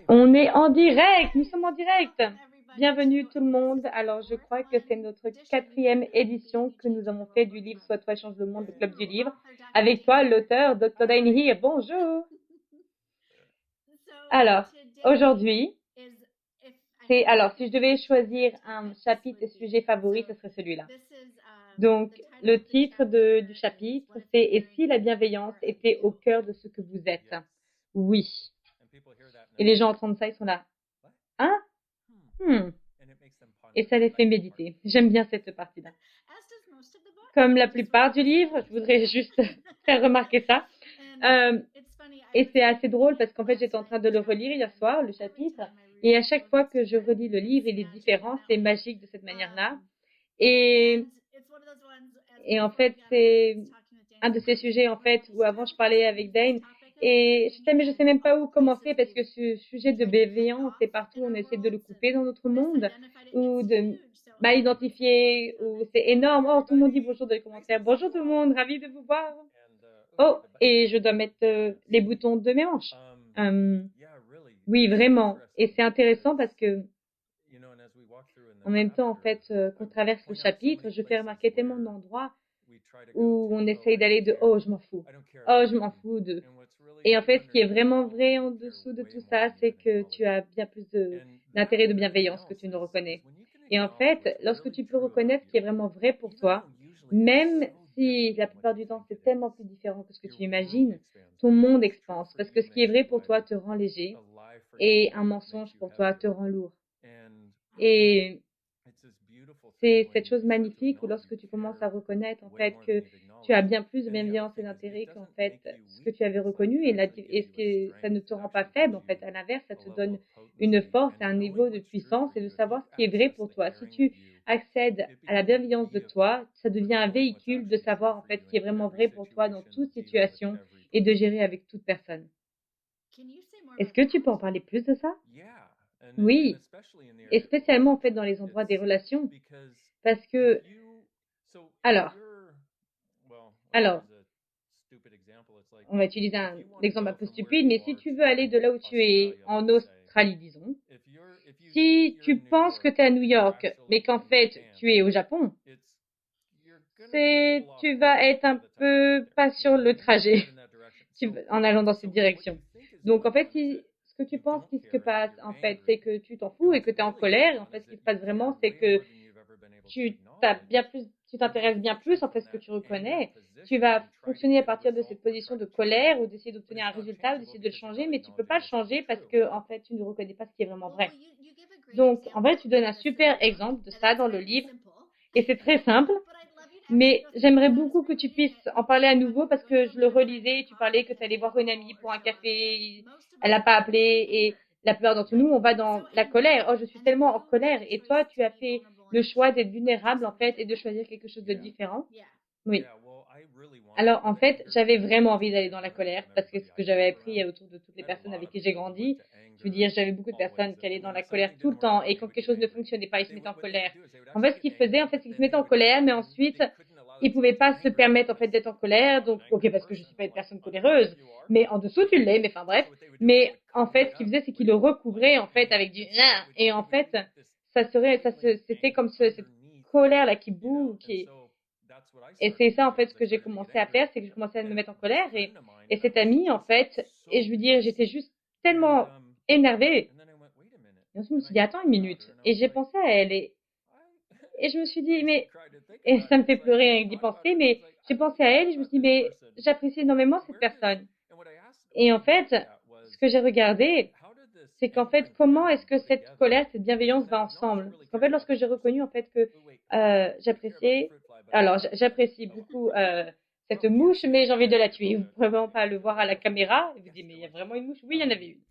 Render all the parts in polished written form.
On est en direct, nous sommes en direct. Bienvenue tout le monde. Alors, je crois que c'est notre quatrième édition que nous avons fait du livre Soit toi change le monde, le club du livre. Avec toi, l'auteur, Dr. Dane Here. Bonjour. Alors, aujourd'hui, alors, si je devais choisir un chapitre et sujet favori, ce serait celui-là. Donc, le titre du chapitre, c'est Et si la bienveillance était au cœur de ce que vous êtes? Oui. Et les gens entendent ça, ils sont là. Hein? Hmm. Et ça les fait méditer. J'aime bien cette partie-là. Comme la plupart du livre, je voudrais juste faire remarquer ça. Et c'est assez drôle parce qu'en fait, j'étais en train de le relire hier soir, le chapitre, et à chaque fois que je relis le livre, il est différent, c'est magique de cette manière-là. Et, et en fait, c'est un de ces sujets, en fait, où avant je parlais avec Dane, et mais je sais même pas où commencer parce que ce sujet de bienveillance, c'est partout, on essaie de le couper dans notre monde, ou de mal identifier, ou c'est énorme. Oh, tout le monde dit bonjour dans les commentaires. Bonjour tout le monde, ravi de vous voir. Oh, et je dois mettre les boutons de mes manches. Oui, vraiment. Et c'est intéressant parce que, en même temps, en fait, qu'on traverse le chapitre, je fais remarquer tellement d'endroits où on essaye d'aller de oh, je m'en fous. Oh, je m'en fous de. Et en fait, ce qui est vraiment vrai en dessous de tout ça, c'est que tu as bien plus d'intérêt de bienveillance que tu ne reconnais. Et en fait, lorsque tu peux reconnaître ce qui est vraiment vrai pour toi, même si la plupart du temps c'est tellement plus différent que ce que tu imagines, ton monde expanse parce que ce qui est vrai pour toi te rend léger et un mensonge pour toi te rend lourd. Et c'est cette chose magnifique où lorsque tu commences à reconnaître en fait que tu as bien plus de bienveillance et d'intérêt qu'en fait ce que tu avais reconnu et ce que ça ne te rend pas faible en fait, à l'inverse ça te donne une force et un niveau de puissance et de savoir ce qui est vrai pour toi. Si tu accèdes à la bienveillance de toi, ça devient un véhicule de savoir en fait ce qui est vraiment vrai pour toi dans toute situation et de gérer avec toute personne. Est-ce que tu peux en parler plus de ça? Oui, et spécialement en fait dans les endroits des relations, parce que alors, alors, on va utiliser un exemple un peu stupide, mais si tu veux aller de là où tu es en Australie, disons, si tu penses que tu es à New York, mais qu'en fait tu es au Japon, tu vas être un peu pas sur le trajet en allant dans cette direction. Donc en fait, si ce que tu penses qui se passe, en fait, c'est que tu t'en fous et que tu es en colère. En fait, ce qui se passe vraiment, c'est que tu t'intéresses bien plus en fait ce que tu reconnais. Tu vas fonctionner à partir de cette position de colère ou d'essayer d'obtenir un résultat ou d'essayer de le changer, mais tu peux pas le changer parce que en fait tu ne reconnais pas ce qui est vraiment vrai. Donc en fait tu donnes un super exemple de ça dans le livre et c'est très simple. Mais j'aimerais beaucoup que tu puisses en parler à nouveau parce que je le relisais, tu parlais que tu allais voir une amie pour un café, elle n'a pas appelé et la plupart d'entre nous, on va dans la colère. Oh, je suis tellement en colère. Et toi, tu as fait le choix d'être vulnérable en fait et de choisir quelque chose de différent. Oui. Alors en fait, j'avais vraiment envie d'aller dans la colère parce que ce que j'avais appris autour de toutes les personnes avec qui j'ai grandi, je veux dire, j'avais beaucoup de personnes qui allaient dans la colère tout le temps et quand quelque chose ne fonctionnait pas, ils se mettaient en colère. En fait, ce qu'ils faisaient, en fait, c'est qu'ils se mettaient en colère, mais ensuite, ils pouvaient pas se permettre en fait d'être en colère. Donc, ok, parce que je suis pas une personne coléreuse, mais en dessous tu l'es. Mais enfin bref. Mais en fait, ce qu'ils faisaient, c'est qu'ils le recouvraient en fait avec du et en fait, c'était comme cette colère là qui boue, qui et c'est ça, en fait, ce que j'ai commencé à faire, c'est que j'ai commencé à me mettre en colère. Et cette amie, en fait, et je veux dire, j'étais juste tellement énervée. Et ensuite, je me suis dit, attends une minute. Et j'ai pensé à elle. Et je me suis dit, mais, et ça me fait pleurer avec d'y penser, mais j'ai pensé à elle et je me suis dit, mais j'apprécie énormément cette personne. Et en fait, ce que j'ai regardé, c'est qu'en fait, comment est-ce que cette colère, cette bienveillance va ensemble? Parce qu'en fait, lorsque j'ai reconnu en fait que j'apprécie beaucoup cette mouche, mais j'ai envie de la tuer. Vous pouvez vraiment pas le voir à la caméra. Et vous dites, mais il y a vraiment une mouche? Oui, il y en avait une.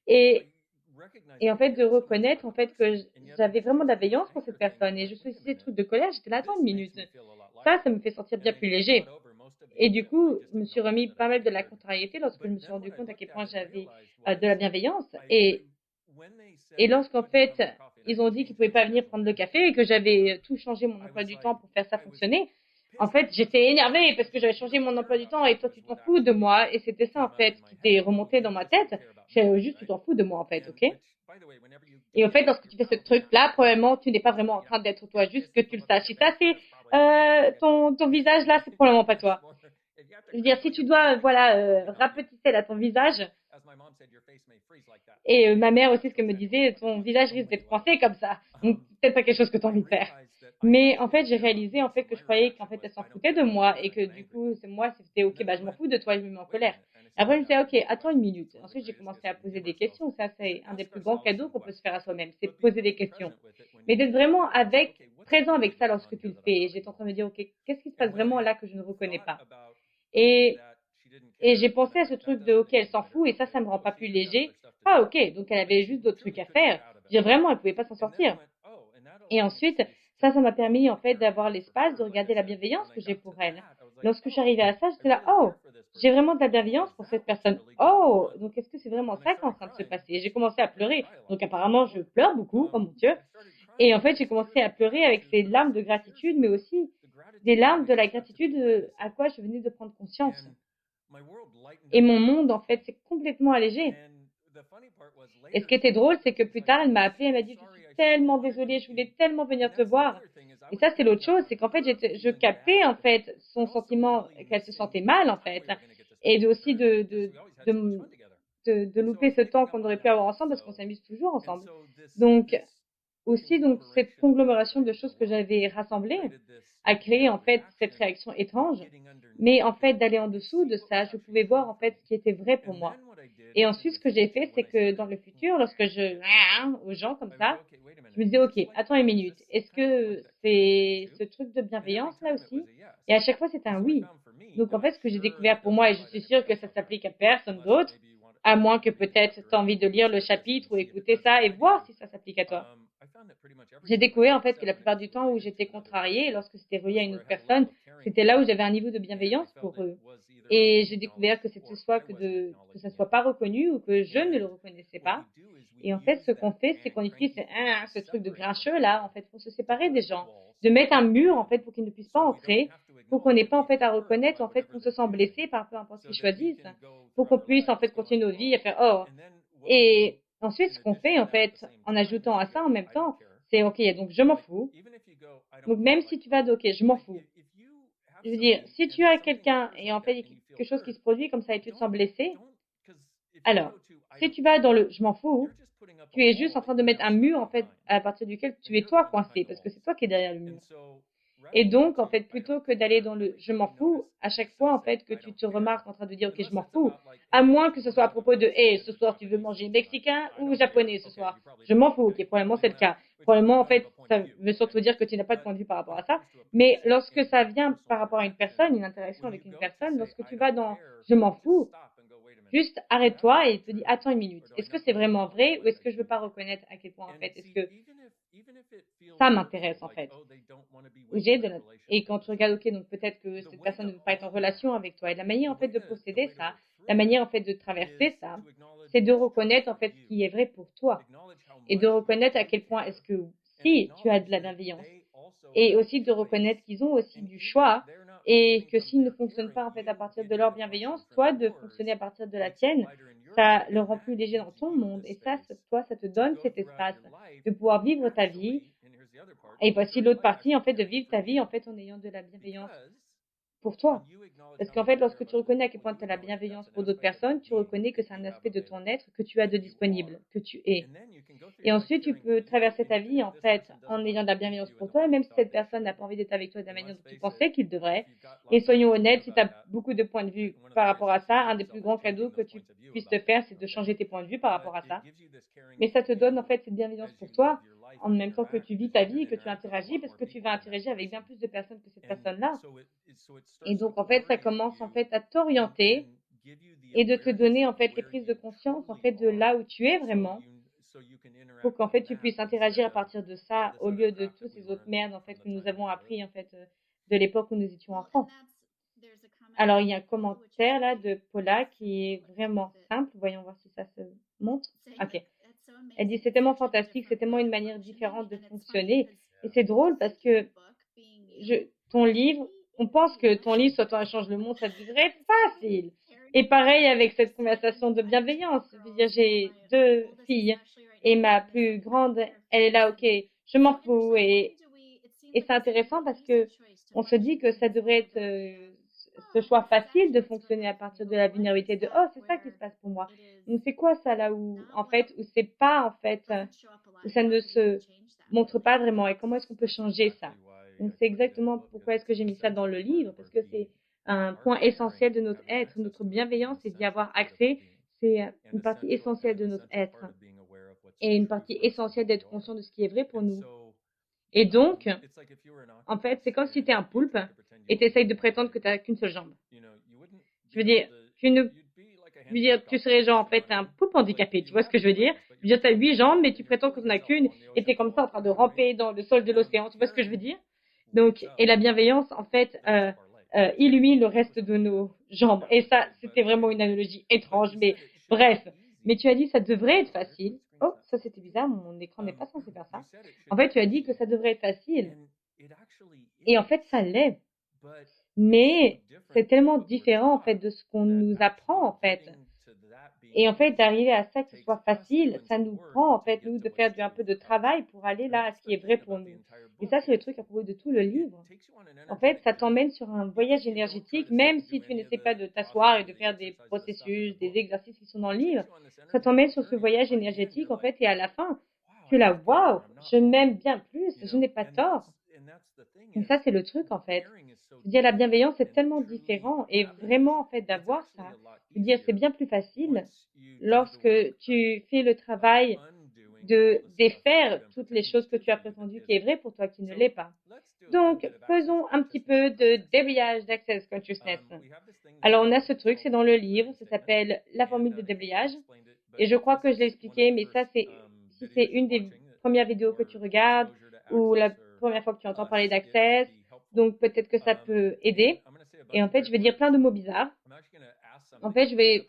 Et, et en fait, de reconnaître en fait que j'avais vraiment de la bienveillance pour cette personne. Et je suis ces trucs de colère, j'étais là, attends une minute. Ça me fait sentir bien plus léger. Et du coup, je me suis remis pas mal de la contrariété lorsque je me suis rendu compte à quel point j'avais de la bienveillance. Et lorsqu'en fait, ils ont dit qu'ils pouvaient pas venir prendre le café et que j'avais tout changé mon emploi du temps pour faire ça fonctionner, en fait, j'étais énervée parce que j'avais changé mon emploi du temps et toi, tu t'en fous de moi. Et c'était ça, en fait, qui t'est remonté dans ma tête. C'est juste, tu t'en fous de moi, en fait, ok? Et en fait, lorsque tu fais ce truc-là, probablement, tu n'es pas vraiment en train d'être toi, juste que tu le saches. Si ça, c'est ton visage là, c'est probablement pas toi. Je veux dire, si tu dois, voilà, rapetisser là ton visage, et ma mère aussi, ce qu'elle me disait, ton visage risque d'être coincé comme ça. Donc, c'est peut-être pas quelque chose que tu as envie de faire. Mais en fait, j'ai réalisé en fait que je croyais qu'en fait elle s'en foutait de moi et que du coup, c'est moi, c'était ok, bah je m'en fous de toi, je me mets en colère. Et après, je me disais, ok, attends une minute. Ensuite, j'ai commencé à poser des questions. Ça, c'est un des plus grands cadeaux qu'on peut se faire à soi-même, c'est poser des questions. Mais d'être vraiment présent avec ça lorsque tu le fais. Et j'étais en train de me dire, ok, qu'est-ce qui se passe vraiment là que je ne reconnais pas? Et et j'ai pensé à ce truc de, ok, elle s'en fout et ça me rend pas plus léger. Ah, ok, donc elle avait juste d'autres trucs à faire. Je veux dire, vraiment, elle pouvait pas s'en sortir. Et ensuite, ça m'a permis, en fait, d'avoir l'espace de regarder la bienveillance que j'ai pour elle. Lorsque je suis arrivée à ça, j'étais là, oh, j'ai vraiment de la bienveillance pour cette personne. Oh, donc est-ce que c'est vraiment ça qui est en train de se passer? J'ai commencé à pleurer. Donc apparemment, je pleure beaucoup, oh mon Dieu. Et en fait, j'ai commencé à pleurer avec ces larmes de gratitude, mais aussi des larmes de la gratitude à quoi je venais de prendre conscience. Et mon monde, en fait, s'est complètement allégé. Et ce qui était drôle, c'est que plus tard, elle m'a appelé, elle m'a dit, je suis tellement désolée, je voulais tellement venir te voir. Et ça, c'est l'autre chose, c'est qu'en fait, je captais, en fait, son sentiment, qu'elle se sentait mal, en fait. Et aussi de, de louper ce temps qu'on aurait pu avoir ensemble parce qu'on s'amuse toujours ensemble. Donc, aussi, donc, cette conglomération de choses que j'avais rassemblées a créé, en fait, cette réaction étrange. Mais, en fait, d'aller en dessous de ça, je pouvais voir, en fait, ce qui était vrai pour moi. Et ensuite, ce que j'ai fait, c'est que dans le futur, lorsque je aux gens comme ça, je me disais, OK, attends une minute. Est-ce que c'est ce truc de bienveillance là aussi? Et à chaque fois, c'était un oui. Donc en fait, ce que j'ai découvert pour moi, et je suis sûre que ça s'applique à personne d'autre, à moins que peut-être tu as envie de lire le chapitre ou écouter ça et voir si ça s'applique à toi. J'ai découvert en fait que la plupart du temps où j'étais contrariée, lorsque c'était relié à une autre personne, c'était là où j'avais un niveau de bienveillance pour eux. Et j'ai découvert que c'était soit que ça soit pas reconnu ou que je ne le reconnaissais pas. Et en fait, ce qu'on fait, c'est qu'on utilise ce truc de grincheux là, en fait, pour se séparer des gens, de mettre un mur en fait pour qu'ils ne puissent pas entrer, pour qu'on n'ait pas en fait à reconnaître en fait qu'on se sent blessé par peu importe ce qu'ils choisissent, pour qu'on puisse en fait continuer nos vies et faire oh. Et ensuite, ce qu'on fait en fait, en ajoutant à ça en même temps, c'est ok, donc je m'en fous. Donc même si tu vas de ok, je m'en fous. Je veux dire, si tu as quelqu'un et en fait il y a quelque chose qui se produit comme ça et tu te sens blessé, alors si tu vas dans le je m'en fous, tu es juste en train de mettre un mur en fait à partir duquel tu es toi coincé parce que c'est toi qui es derrière le mur. Et donc, en fait, plutôt que d'aller dans le je m'en fous, à chaque fois, en fait, que tu te remarques en train de dire ok, je m'en fous, à moins que ce soit à propos de hey, ce soir, tu veux manger mexicain ou japonais ce soir, je m'en fous, ok, probablement c'est le cas. Probablement, en fait, ça veut surtout dire que tu n'as pas de point de vue par rapport à ça. Mais lorsque ça vient par rapport à une personne, une interaction avec une personne, lorsque tu vas dans je m'en fous, juste arrête-toi et te dis attends une minute. Est-ce que c'est vraiment vrai ou est-ce que je veux pas reconnaître à quel point en fait est-ce que ça m'intéresse en fait. Et quand tu regardes, ok, donc peut-être que cette personne ne veut pas être en relation avec toi. Et la manière en fait de procéder ça, la manière en fait de traverser ça, c'est de reconnaître en fait ce qui est vrai pour toi et de reconnaître à quel point est-ce que si tu as de la bienveillance et aussi de reconnaître qu'ils ont aussi du choix et que s'ils ne fonctionnent pas en fait à partir de leur bienveillance, toi de fonctionner à partir de la tienne, ça le rend plus léger dans ton monde et toi, ça te donne cet espace de pouvoir vivre ta vie et voici l'autre partie en fait de vivre ta vie en fait en ayant de la bienveillance pour toi. Parce qu'en fait, lorsque tu reconnais à quel point tu as la bienveillance pour d'autres personnes, tu reconnais que c'est un aspect de ton être que tu as de disponible, que tu es. Et ensuite, tu peux traverser ta vie, en fait, en ayant de la bienveillance pour toi, même si cette personne n'a pas envie d'être avec toi de la manière dont tu pensais qu'il devrait. Et soyons honnêtes, si tu as beaucoup de points de vue par rapport à ça, un des plus grands cadeaux que tu puisses te faire, c'est de changer tes points de vue par rapport à ça. Mais ça te donne, en fait, cette bienveillance pour toi, en même temps que tu vis ta vie et que tu interagis, parce que tu vas interagir avec bien plus de personnes que cette personne-là. Et donc, en fait, ça commence, en fait, à t'orienter et de te donner, en fait, les prises de conscience, en fait, de là où tu es vraiment pour qu'en fait tu puisses interagir à partir de ça au lieu de tous ces autres merdes en fait que nous avons appris en fait de l'époque où nous étions enfants. Alors il y a un commentaire là de Paula qui est vraiment simple. Voyons voir si ça se montre. Ok. Elle dit c'est tellement fantastique, c'est tellement une manière différente de fonctionner et c'est drôle parce que ton livre on pense que ton livre Soit on change le monde, ça devrait être facile. Et pareil avec cette conversation de bienveillance. Je veux dire, j'ai 2 filles et ma plus grande, elle est là, ok, je m'en fous et c'est intéressant parce que on se dit que ça devrait être ce choix facile de fonctionner à partir de la vulnérabilité de oh c'est ça qui se passe pour moi. Donc c'est quoi ça là où en fait où c'est pas en fait où ça ne se montre pas vraiment et comment est-ce qu'on peut changer ça. Donc c'est exactement pourquoi est-ce que j'ai mis ça dans le livre parce que c'est un point essentiel de notre être, notre bienveillance et d'y avoir accès, c'est une partie essentielle de notre être et une partie essentielle d'être conscient de ce qui est vrai pour nous. Et donc, en fait, c'est comme si tu es un poulpe et tu essayes de prétendre que tu n'as qu'une seule jambe. Je veux dire, tu serais genre, en fait, un poulpe handicapé, tu vois ce que je veux dire? Je veux dire, tu as 8 jambes, mais tu prétends que tu n'en as qu'une et tu es comme ça en train de ramper dans le sol de l'océan, tu vois ce que je veux dire? Donc, et la bienveillance, en fait, illumine le reste de nos jambes. Et ça, c'était vraiment une analogie étrange, mais bref. Mais tu as dit, ça devrait être facile. Oh, ça c'était bizarre, mon écran n'est pas censé faire ça. En fait, tu as dit que ça devrait être facile. Et en fait, ça l'est. Mais c'est tellement différent, en fait, de ce qu'on nous apprend, en fait. Et en fait, d'arriver à ça, que ce soit facile, ça nous prend, en fait, nous, de faire un peu de travail pour aller là à ce qui est vrai pour nous. Et ça, c'est le truc à propos de tout le livre. En fait, ça t'emmène sur un voyage énergétique, même si tu n'essaies pas de t'asseoir et de faire des processus, des exercices qui sont dans le livre. Ça t'emmène sur ce voyage énergétique, en fait, et à la fin, tu es là, waouh, je m'aime bien plus, je n'ai pas tort. Et ça, c'est le truc, en fait. Je veux dire, la bienveillance est tellement différent et vraiment, en fait, d'avoir ça, je veux dire, c'est bien plus facile lorsque tu fais le travail de défaire toutes les choses que tu as prétendues qui est vrai pour toi, qui ne l'est pas. Donc, faisons un petit peu de déblayage d'Access Consciousness. Alors, on a ce truc, c'est dans le livre, ça s'appelle la formule de déblayage. Et je crois que je l'ai expliqué, mais ça, c'est, si c'est une des premières vidéos que tu regardes ou la première fois que tu entends parler d'Access, donc peut-être que ça peut aider. Et en fait, je vais dire plein de mots bizarres. En fait, je vais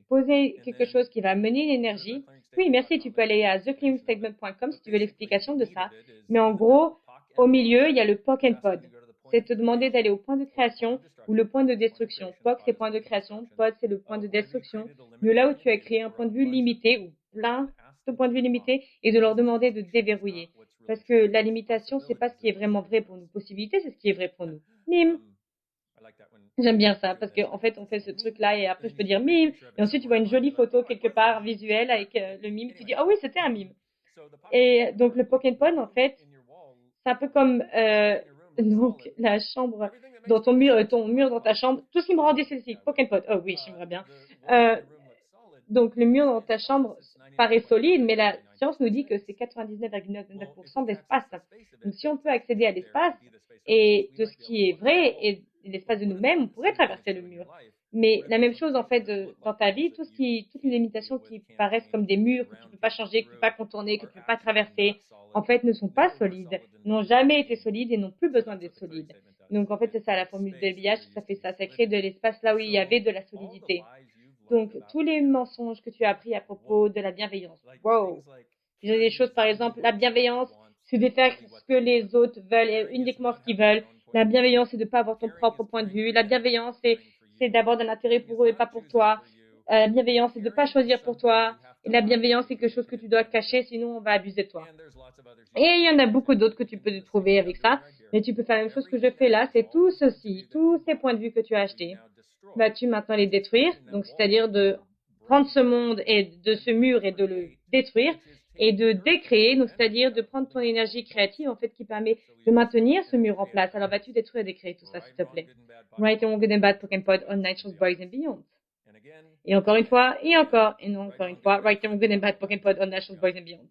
poser quelque chose qui va mener l'énergie. Oui, merci, tu peux aller à thecleanstatement.com si tu veux l'explication de ça. Mais en gros, au milieu, il y a le POC and POD. C'est te demander d'aller au point de création ou le point de destruction. POC, c'est point de création. POD, c'est le point de destruction. Mais là où tu as créé un point de vue limité ou plein de points de vue limités et de leur demander de déverrouiller. Parce que la limitation, c'est pas ce qui est vraiment vrai pour nous. Possibilité, c'est ce qui est vrai pour nous. Mime. J'aime bien ça parce qu'en fait, on fait ce truc-là et après, je peux dire mime. Et ensuite, tu vois une jolie photo quelque part visuelle avec le mime. Tu dis, ah oui, c'était un mime. Et donc, le Pokémon, en fait, c'est un peu comme donc la chambre dans ton mur dans ta chambre. Tout ce qui me rendait celle-ci, Pokémon. Oh oui, j'aimerais bien. Donc, le mur dans ta chambre paraît solide, mais la science nous dit que c'est 99,99% d'espace. Donc, si on peut accéder à l'espace et de ce qui est vrai et l'espace de nous-mêmes, on pourrait traverser le mur. Mais la même chose, en fait, dans ta vie, toutes les limitations qui paraissent comme des murs que tu ne peux pas changer, que tu ne peux pas contourner, que tu ne peux pas traverser, en fait, ne sont pas solides, n'ont jamais été solides et n'ont plus besoin d'être solides. Donc, en fait, c'est ça la formule de l'habillage, ça fait ça. Ça crée de l'espace là où il y avait de la solidité. Donc, tous les mensonges que tu as appris à propos de la bienveillance. Wow! Il y a des choses, par exemple, la bienveillance, c'est de faire ce que les autres veulent et uniquement ce qu'ils veulent. La bienveillance, c'est de ne pas avoir ton propre point de vue. La bienveillance, c'est d'avoir de l'intérêt pour eux et pas pour toi. La bienveillance, c'est de ne pas choisir pour toi. Et la bienveillance, c'est quelque chose que tu dois cacher, sinon on va abuser de toi. Et il y en a beaucoup d'autres que tu peux trouver avec ça. Mais tu peux faire la même chose que je fais là, c'est tout ceci, tous ces points de vue que tu as achetés. Vas-tu maintenant les détruire? Donc, c'est-à-dire de prendre ce monde et de ce mur et de le détruire et de décréer, donc c'est-à-dire de prendre ton énergie créative en fait qui permet de maintenir ce mur en place. Alors vas-tu détruire et décréer tout ça s'il te plaît? Right and good and bad Pokémon Pod on Nature's Boys and Beyond. Et encore une fois, et encore, et non encore une fois, Right and good and bad Pokémon Pod on Nature's Boys and Beyond.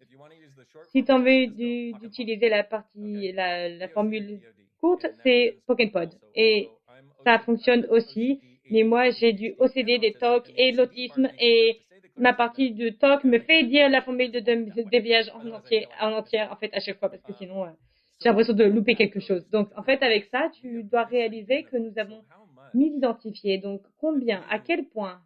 Si tu as envie d'utiliser la formule courte, c'est Pokémon Pod. Et ça fonctionne aussi. Mais moi, j'ai du OCD, des TOC et de l'autisme et ma partie de TOC me fait dire la formule de déviage en entière, en fait, à chaque fois, parce que sinon, j'ai l'impression de louper quelque chose. Donc, en fait, avec ça, tu dois réaliser que nous avons misidentifié. Donc, combien, à quel point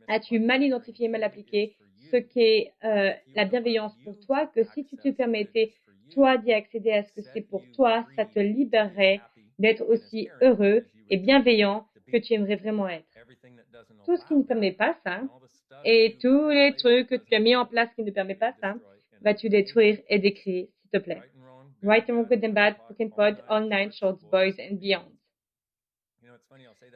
as-tu mal identifié, mal appliqué ce qu'est la bienveillance pour toi, que si tu te permettais, toi, d'y accéder à ce que c'est pour toi, ça te libérerait d'être aussi heureux et bienveillant que tu aimerais vraiment être. Tout ce qui ne permet pas ça, et tous les trucs que tu as mis en place qui ne permettent pas ça, vas-tu détruire et décrire, s'il te plaît. Right and Wrong, Good and Bad, Pokken Pod, All Nine Shorts, Boys and Beyond.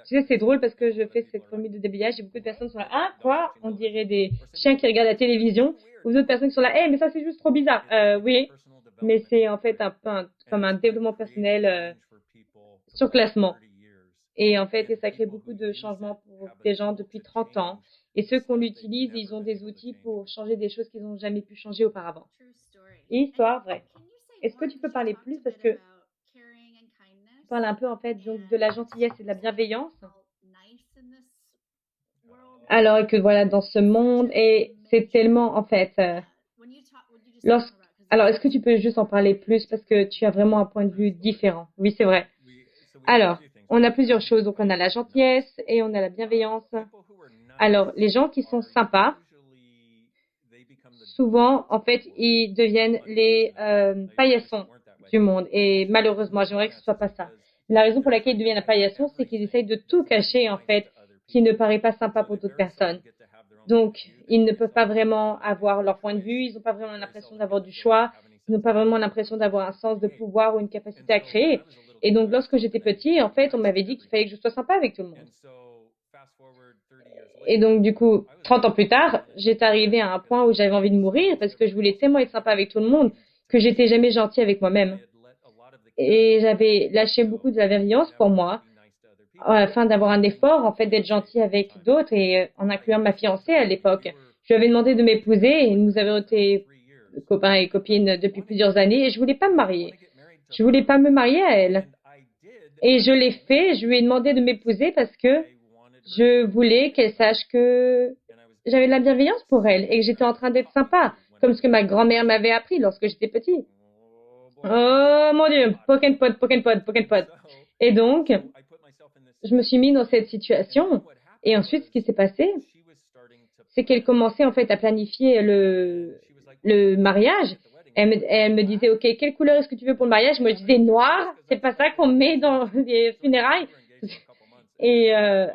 Tu sais, c'est drôle parce que je fais cette remise de déblayage et beaucoup de personnes sont là, ah, quoi? On dirait des chiens qui regardent la télévision, ou d'autres personnes qui sont là, eh, mais ça c'est juste trop bizarre. Oui, mais c'est en fait un peu comme un développement personnel sur classement. Et en fait, ça crée beaucoup de changements pour des gens depuis 30 ans. Et ceux qu'on l'utilise, ils ont des outils pour changer des choses qu'ils n'ont jamais pu changer auparavant. Et histoire, vrai. Est-ce que tu peux parler plus parce que tu parles un peu en fait donc de la gentillesse et de la bienveillance. Alors que voilà, dans ce monde, et c'est tellement en fait. Alors, est-ce que tu peux juste en parler plus parce que tu as vraiment un point de vue différent. Oui, c'est vrai. Alors, on a plusieurs choses. Donc, on a la gentillesse et on a la bienveillance. Alors, les gens qui sont sympas, souvent, en fait, ils deviennent les paillassons du monde. Et malheureusement, j'aimerais que ce soit pas ça. La raison pour laquelle ils deviennent un paillasson, c'est qu'ils essayent de tout cacher, en fait, qui ne paraît pas sympa pour d'autres personnes. Donc, ils ne peuvent pas vraiment avoir leur point de vue, ils n'ont pas vraiment l'impression d'avoir du choix, ils n'ont pas vraiment l'impression d'avoir un sens de pouvoir ou une capacité à créer. Et donc, lorsque j'étais petit, en fait, on m'avait dit qu'il fallait que je sois sympa avec tout le monde. Et donc, du coup, 30 ans plus tard, j'étais arrivée à un point où j'avais envie de mourir parce que je voulais tellement être sympa avec tout le monde que j'étais jamais gentille avec moi-même. Et j'avais lâché beaucoup de la bienveillance pour moi afin d'avoir un effort, en fait, d'être gentil avec d'autres et en incluant ma fiancée à l'époque. Je lui avais demandé de m'épouser et nous avions été copains et copines depuis plusieurs années et je voulais pas me marier. Je voulais pas me marier à elle. Et je l'ai fait, je lui ai demandé de m'épouser parce que je voulais qu'elle sache que j'avais de la bienveillance pour elle et que j'étais en train d'être sympa, comme ce que ma grand-mère m'avait appris lorsque j'étais petit. Oh mon Dieu, Pokken Pod, Pokken Pod, Pokken Pod. Et donc, je me suis mis dans cette situation. Et ensuite, ce qui s'est passé, c'est qu'elle commençait en fait à planifier le mariage. Elle me disait, OK, quelle couleur est-ce que tu veux pour le mariage? Moi, je disais noir. C'est pas ça qu'on met dans les funérailles. Et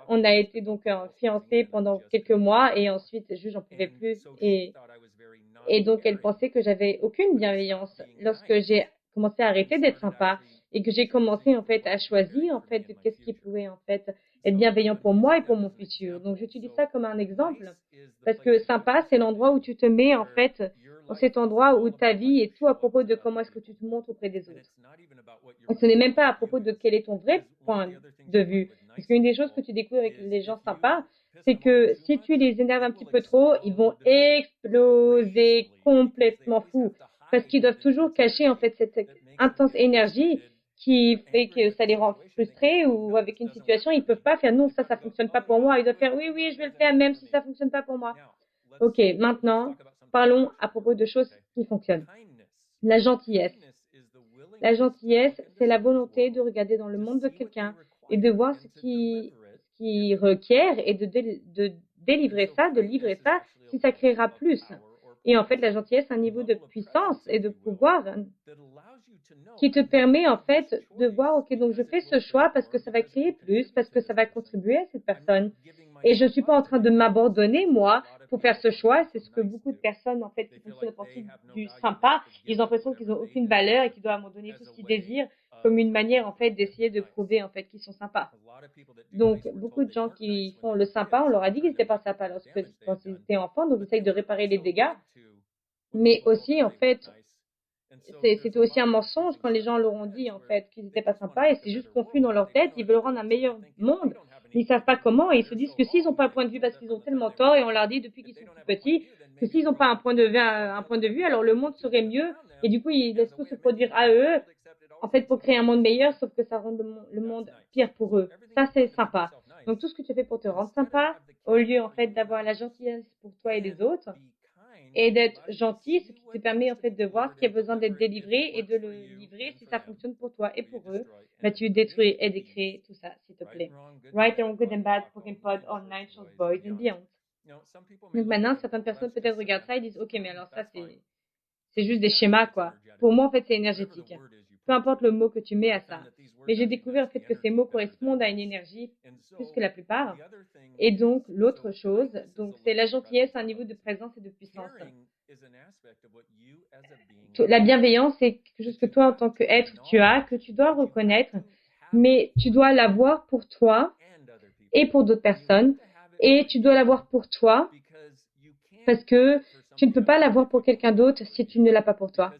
on a été donc fiancés pendant quelques mois et ensuite, j'en pouvais plus. Et donc, elle pensait que j'avais aucune bienveillance lorsque j'ai commencé à arrêter d'être sympa et que j'ai commencé en fait à choisir en fait qu'est-ce qui pouvait en fait être bienveillant pour moi et pour mon futur. Donc, j'utilise ça comme un exemple parce que sympa, c'est l'endroit où tu te mets en fait dans cet endroit où ta vie est tout à propos de comment est-ce que tu te montres auprès des autres. Et ce n'est même pas à propos de quel est ton vrai point de vue. Parce qu'une des choses que tu découvres avec les gens sympas, c'est que si tu les énerves un petit peu trop, ils vont exploser complètement fou. Parce qu'ils doivent toujours cacher en fait cette intense énergie qui fait que ça les rend frustrés ou avec une situation, ils peuvent pas faire non, ça fonctionne pas pour moi. Ils doivent faire oui, oui, je vais le faire même si ça fonctionne pas pour moi. Ok, maintenant, parlons à propos de choses qui fonctionnent. La gentillesse. La gentillesse, c'est la volonté de regarder dans le monde de quelqu'un et de voir ce qui requiert et de délivrer ça, de livrer ça, si ça créera plus. Et en fait, la gentillesse, c'est un niveau de puissance et de pouvoir qui te permet en fait de voir, ok, donc je fais ce choix parce que ça va créer plus, parce que ça va contribuer à cette personne. Et je ne suis pas en train de m'abandonner, moi, pour faire ce choix. C'est ce que beaucoup de personnes, en fait, qui fonctionnent à partir du sympa, ils ont l'impression qu'ils n'ont aucune valeur et qu'ils doivent abandonner tout ce qu'ils désirent comme une manière, en fait, d'essayer de prouver, en fait, qu'ils sont sympas. Donc, beaucoup de gens qui font le sympa, on leur a dit qu'ils n'étaient pas sympas quand ils étaient enfants, donc ils essayent de réparer les dégâts. Mais aussi, en fait, c'était aussi un mensonge quand les gens leur ont dit, en fait, qu'ils n'étaient pas sympas et c'est juste confus dans leur tête. Ils veulent rendre un meilleur monde. Mais ils savent pas comment et ils se disent que s'ils n'ont pas un point de vue parce qu'ils ont tellement tort et on leur dit depuis qu'ils sont tout petits que s'ils n'ont pas un point de vue, alors le monde serait mieux et du coup ils laissent tout se produire à eux en fait pour créer un monde meilleur sauf que ça rend le monde pire pour eux. Ça c'est sympa. Donc tout ce que tu fais pour te rendre sympa au lieu en fait d'avoir la gentillesse pour toi et les autres et d'être gentil, ce qui te permet en fait de voir ce qui a besoin d'être délivré et de le livrer si ça fonctionne pour toi et pour eux. Bah, tu détruis et décris tout ça, s'il te plaît. Right and Good and Bad, Pokken Pod, All Nine Shorts, Boys and Beyond. Donc maintenant, certaines personnes peut-être regardent ça et disent, ok, mais alors ça c'est juste des schémas quoi. Pour moi en fait c'est énergétique. Peu peu importe le mot que tu mets à ça. Mais j'ai découvert en fait que ces mots correspondent à une énergie plus que la plupart. Et donc, l'autre chose, donc c'est la gentillesse à un niveau de présence et de puissance. La bienveillance, c'est quelque chose que toi, en tant qu'être, tu as, que tu dois reconnaître, mais tu dois l'avoir pour toi et pour d'autres personnes. Et tu dois l'avoir pour toi parce que tu ne peux pas l'avoir pour quelqu'un d'autre si tu ne l'as pas pour toi.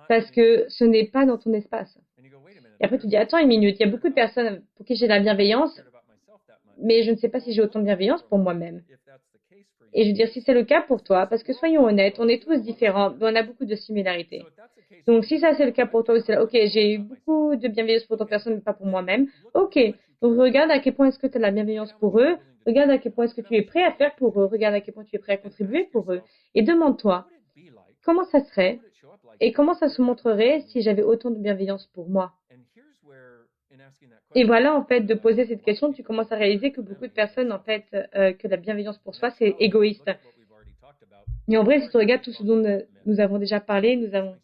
Parce que ce n'est pas dans ton espace. Et après, tu dis, attends une minute, il y a beaucoup de personnes pour qui j'ai de la bienveillance, mais je ne sais pas si j'ai autant de bienveillance pour moi-même. Et je veux dire, si c'est le cas pour toi, parce que soyons honnêtes, on est tous différents, mais on a beaucoup de similarités. Donc, si ça c'est le cas pour toi, c'est là, ok, j'ai eu beaucoup de bienveillance pour d'autres personnes, mais pas pour moi-même. Ok, donc regarde à quel point est-ce que tu as de la bienveillance pour eux, regarde à quel point est-ce que tu es prêt à faire pour eux, regarde à quel point tu es prêt à contribuer pour eux, et demande-toi, comment ça serait et comment ça se montrerait si j'avais autant de bienveillance pour moi. Et voilà, en fait, de poser cette question, tu commences à réaliser que beaucoup de personnes, en fait, que la bienveillance pour soi, c'est égoïste. Et en vrai, si tu regardes tout ce dont nous avons déjà parlé, nous avons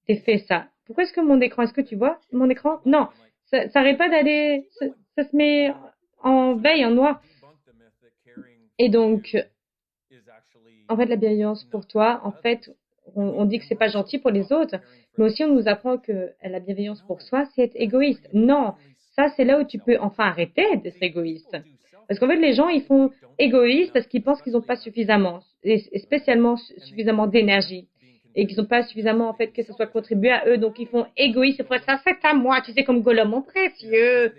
fait ça. Pourquoi est-ce que mon écran, est-ce que tu vois mon écran? Non, ça n'arrête pas d'aller, ça se met en veille, en noir. Et donc, en fait, la bienveillance pour toi, en fait, on dit que c'est pas gentil pour les autres, mais aussi on nous apprend que la bienveillance pour soi, c'est être égoïste. Non, ça c'est là où tu peux enfin arrêter d'être égoïste. Parce qu'en fait, les gens, ils font égoïste parce qu'ils pensent qu'ils n'ont pas suffisamment, et spécialement suffisamment d'énergie, et qu'ils n'ont pas suffisamment, en fait, que ce soit contribué à eux. Donc, ils font égoïste, c'est pour ça, c'est à moi, tu sais, comme Gollum, mon précieux.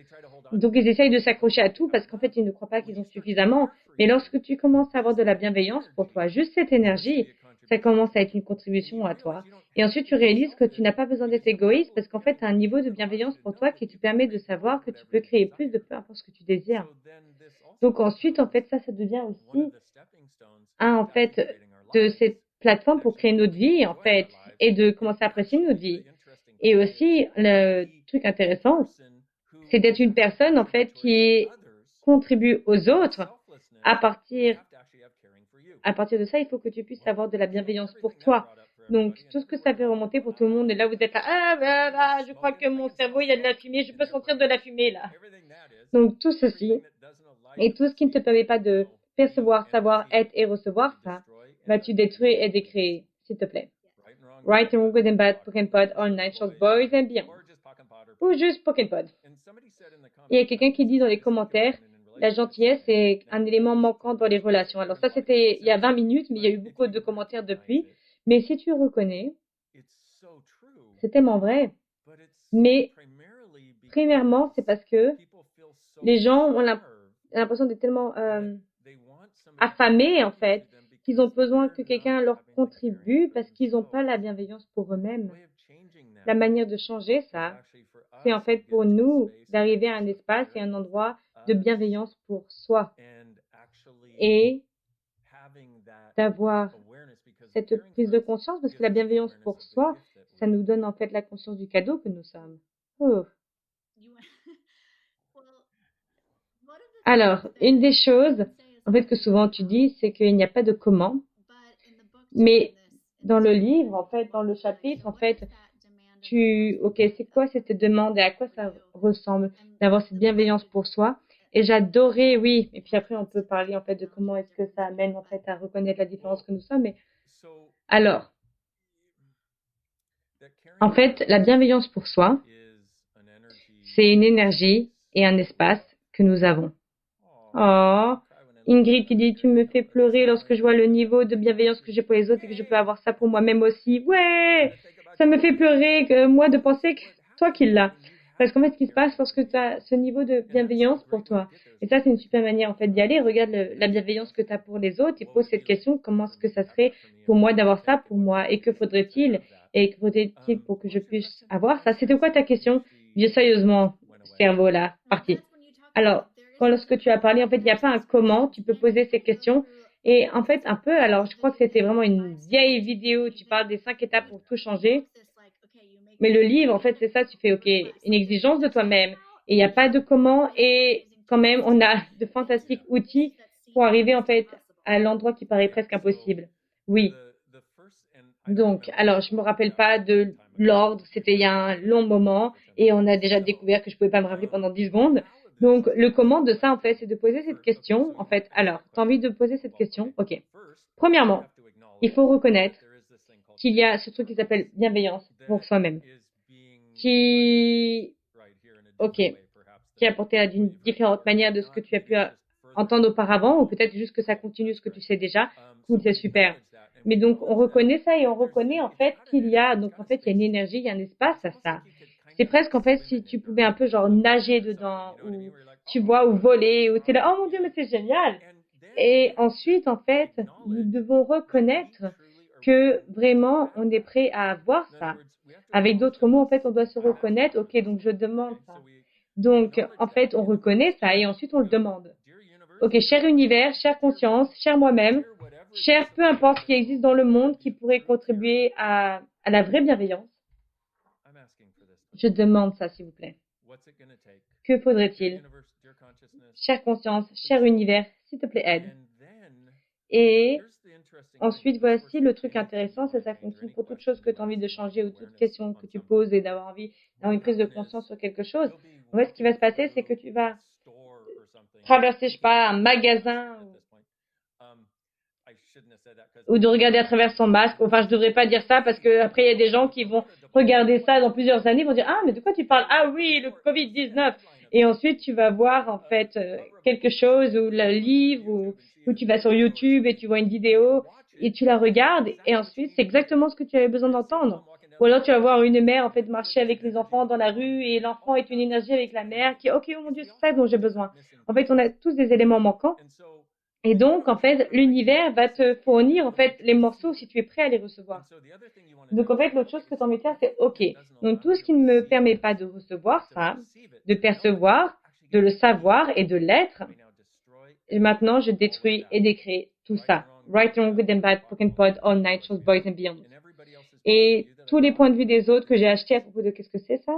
Donc, ils essayent de s'accrocher à tout parce qu'en fait, ils ne croient pas qu'ils ont suffisamment. Mais lorsque tu commences à avoir de la bienveillance pour toi, juste cette énergie, ça commence à être une contribution à toi. Et ensuite, tu réalises que tu n'as pas besoin d'être égoïste parce qu'en fait, tu as un niveau de bienveillance pour toi qui te permet de savoir que tu peux créer plus de peu importe ce que tu désires. Donc ensuite, en fait, ça devient aussi en fait, de cette plateforme pour créer notre vie, en fait, et de commencer à apprécier notre vie. Et aussi, le truc intéressant, c'est d'être une personne, en fait, qui contribue aux autres. À partir de ça, il faut que tu puisses avoir de la bienveillance pour toi. Donc, tout ce que ça fait remonter pour tout le monde, et là, vous êtes là, ah, ben là, je crois que mon cerveau, il y a de la fumée, je peux sentir de la fumée, là. Donc, tout ceci, et tout ce qui ne te permet pas de percevoir, savoir, être et recevoir ça, vas-tu détruire et décréer, s'il te plaît. Right and wrong, good and bad, Pokémon Pod, all night, short boys and beyond. Ou juste Pokémon Pod. Il y a quelqu'un qui dit dans les commentaires, la gentillesse est un élément manquant dans les relations. Alors ça, c'était il y a 20 minutes, mais il y a eu beaucoup de commentaires depuis. Mais si tu reconnais, c'est tellement vrai. Mais primairement, c'est parce que les gens ont l'impression d'être tellement affamés, en fait, qu'ils ont besoin que quelqu'un leur contribue parce qu'ils n'ont pas la bienveillance pour eux-mêmes. La manière de changer ça, c'est en fait pour nous d'arriver à un espace et un endroit de bienveillance pour soi et d'avoir cette prise de conscience parce que la bienveillance pour soi, ça nous donne en fait la conscience du cadeau que nous sommes. Oh. Alors, une des choses, en fait, que souvent tu dis, c'est qu'il n'y a pas de comment, mais dans le livre, en fait, dans le chapitre, en fait, ok, c'est quoi cette demande et à quoi ça ressemble d'avoir cette bienveillance pour soi? Et j'adorais, oui, et puis après on peut parler en fait de comment est-ce que ça amène en fait à reconnaître la différence que nous sommes. Mais alors, en fait, la bienveillance pour soi, c'est une énergie et un espace que nous avons. Oh, Ingrid qui dit, tu me fais pleurer lorsque je vois le niveau de bienveillance que j'ai pour les autres et que je peux avoir ça pour moi-même aussi. Ouais, ça me fait pleurer que moi de penser que toi qui l'as. Parce qu'en fait, ce qui se passe lorsque tu as ce niveau de bienveillance pour toi, et ça, c'est une super manière en fait d'y aller. Regarde la bienveillance que tu as pour les autres et pose cette question, comment est-ce que ça serait pour moi d'avoir ça pour moi et que faudrait-il et que faudrait-il pour que je puisse avoir ça? C'était quoi ta question? Vieux sérieusement, cerveau là, parti. Alors, lorsque tu as parlé, en fait, il n'y a pas un comment, tu peux poser ces questions. Et en fait, un peu, alors je crois que c'était vraiment une vieille vidéo, tu parles des 5 étapes pour tout changer. Mais le livre, en fait, c'est ça, tu fais, OK, une exigence de toi-même. Et il n'y a pas de comment. Et quand même, on a de fantastiques outils pour arriver, en fait, à l'endroit qui paraît presque impossible. Oui. Donc, alors, je me rappelle pas de l'ordre, c'était il y a un long moment et on a déjà découvert que je pouvais pas me rappeler pendant 10 secondes. Donc, le comment de ça, en fait, c'est de poser cette question. En fait, alors, tu as envie de poser cette question? OK. Premièrement, il faut reconnaître qu'il y a ce truc qui s'appelle bienveillance pour soi-même, qui, OK, qui est apporté d'une différente manière de ce que tu as pu entendre auparavant, ou peut-être juste que ça continue ce que tu sais déjà. Cool, c'est super. Mais donc, on reconnaît ça et on reconnaît en fait qu'il y a, donc en fait, il y a une énergie, il y a un espace à ça. C'est presque en fait si tu pouvais un peu genre nager dedans, ou tu vois, ou voler, ou t'es là, oh mon Dieu, mais c'est génial. Et ensuite, en fait, nous devons reconnaître que vraiment, on est prêt à avoir ça. Avec d'autres mots, en fait, on doit se reconnaître, ok, donc je demande ça. Donc, en fait, on reconnaît ça et ensuite on le demande. Ok, cher univers, chère conscience, cher moi-même, cher peu importe ce qui existe dans le monde qui pourrait contribuer à la vraie bienveillance. Je demande ça, s'il vous plaît. Que faudrait-il? Chère conscience, cher univers, s'il te plaît, aide. Et ensuite, voici le truc intéressant, ça fonctionne pour toute chose que tu as envie de changer ou toute question que tu poses et d'avoir envie d'avoir une prise de conscience sur quelque chose. En fait, ce qui va se passer, c'est que tu vas traverser, je sais pas, un magasin ou de regarder à travers son masque. Enfin, je devrais pas dire ça parce que après il y a des gens qui vont regarder ça dans plusieurs années, vont dire ah mais de quoi tu parles? Ah oui, le Covid-19. Et ensuite tu vas voir en fait quelque chose ou le livre ou tu vas sur YouTube et tu vois une vidéo et tu la regardes et ensuite c'est exactement ce que tu avais besoin d'entendre. Ou alors tu vas voir une mère en fait marcher avec les enfants dans la rue et l'enfant est une énergie avec la mère qui ok oh mon Dieu c'est ça dont j'ai besoin. En fait on a tous des éléments manquants. Et donc, en fait, l'univers va te fournir, en fait, les morceaux si tu es prêt à les recevoir. Donc, en fait, l'autre chose que tu as envie de faire, c'est OK. Donc, tout ce qui ne me permet pas de recevoir ça, de percevoir, de le savoir et de l'être, et maintenant, je détruis et décrée tout ça. Right, wrong, good and bad, broken pod, all night, shows, boys and beyond. Et tous les points de vue des autres que j'ai achetés à propos de qu'est-ce que c'est ça,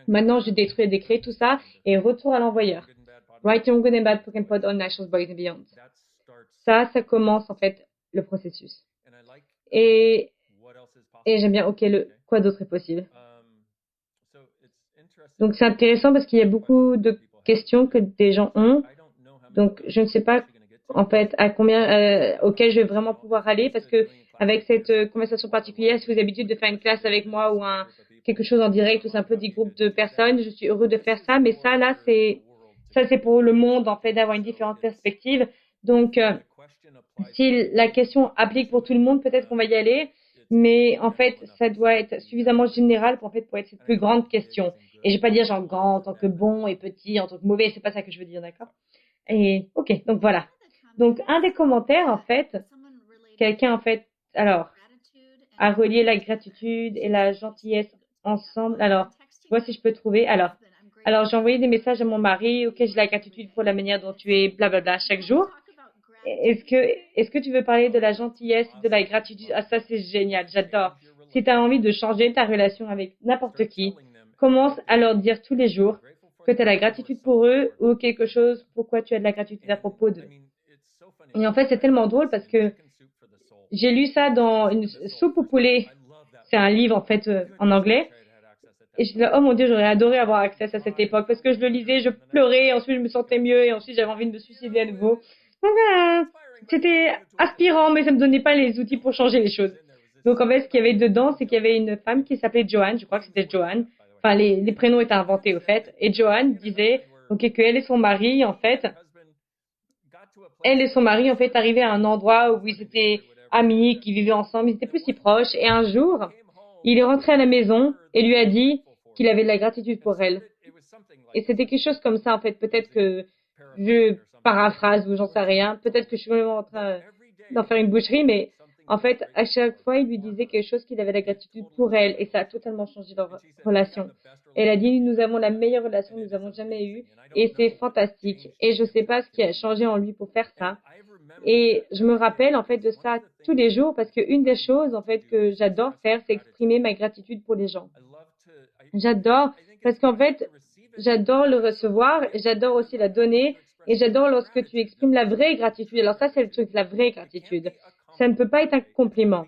maintenant, je détruis et décrée tout ça et retour à l'envoyeur. Right, wrong, good and bad, broken pod, all night, shows, boys and beyond. Ça commence en fait le processus. Et j'aime bien, ok, quoi d'autre est possible? Donc c'est intéressant parce qu'il y a beaucoup de questions que des gens ont. Donc je ne sais pas en fait à combien auquel je vais vraiment pouvoir aller parce que avec cette conversation particulière, si vous avez l'habitude de faire une classe avec moi ou quelque chose en direct ou c'est un petit groupe de personnes, je suis heureux de faire ça. Mais ça là c'est pour le monde en fait d'avoir une différente perspective. Donc si la question applique pour tout le monde, peut-être qu'on va y aller, mais en fait, ça doit être suffisamment général pour être cette plus grande question. Et je vais pas dire genre grand en tant que bon et petit en tant que mauvais, c'est pas ça que je veux dire, d'accord? Et ok, donc voilà. Donc un des commentaires en fait, quelqu'un en fait, alors a relié la gratitude et la gentillesse ensemble. Alors, vois si je peux trouver. Alors j'ai envoyé des messages à mon mari. Ok, j'ai la gratitude pour la manière dont tu es, blablabla, chaque jour. Est-ce que tu veux parler de la gentillesse, de la gratitude? Ah, ça, c'est génial. J'adore. Si tu as envie de changer ta relation avec n'importe qui, commence à leur dire tous les jours que tu as la gratitude pour eux ou quelque chose pourquoi tu as de la gratitude à propos d'eux. Et en fait, c'est tellement drôle parce que j'ai lu ça dans une soupe au poulet. C'est un livre, en fait, en anglais. Et je me disais, oh mon Dieu, j'aurais adoré avoir accès à cette époque parce que je le lisais, je pleurais, ensuite je me sentais mieux et ensuite j'avais envie de me suicider à nouveau. Donc c'était aspirant, mais ça me donnait pas les outils pour changer les choses. Donc en fait, ce qu'il y avait dedans, c'est qu'il y avait une femme qui s'appelait Joanne, je crois que c'était Joanne. Enfin, les prénoms étaient inventés au fait. Et Joanne disait, ok, qu'elle et son mari, en fait, arrivaient à un endroit où ils étaient amis, qui vivaient ensemble, ils étaient plus si proches. Et un jour, il est rentré à la maison et lui a dit qu'il avait de la gratitude pour elle. Et c'était quelque chose comme ça, en fait. Peut-être que je paraphrase ou j'en sais rien. Peut-être que je suis vraiment en train d'en faire une boucherie, mais en fait, à chaque fois, il lui disait quelque chose qu'il avait de la gratitude pour elle. Et ça a totalement changé leur relation. Elle a dit, nous avons la meilleure relation que nous avons jamais eue. Et c'est fantastique. Et je sais pas ce qui a changé en lui pour faire ça. Et je me rappelle, en fait, de ça tous les jours parce qu'une des choses, en fait, que j'adore faire, c'est exprimer ma gratitude pour les gens. J'adore parce qu'en fait, j'adore le recevoir, j'adore aussi la donner et j'adore lorsque tu exprimes la vraie gratitude. Alors ça, c'est le truc, la vraie gratitude. Ça ne peut pas être un compliment.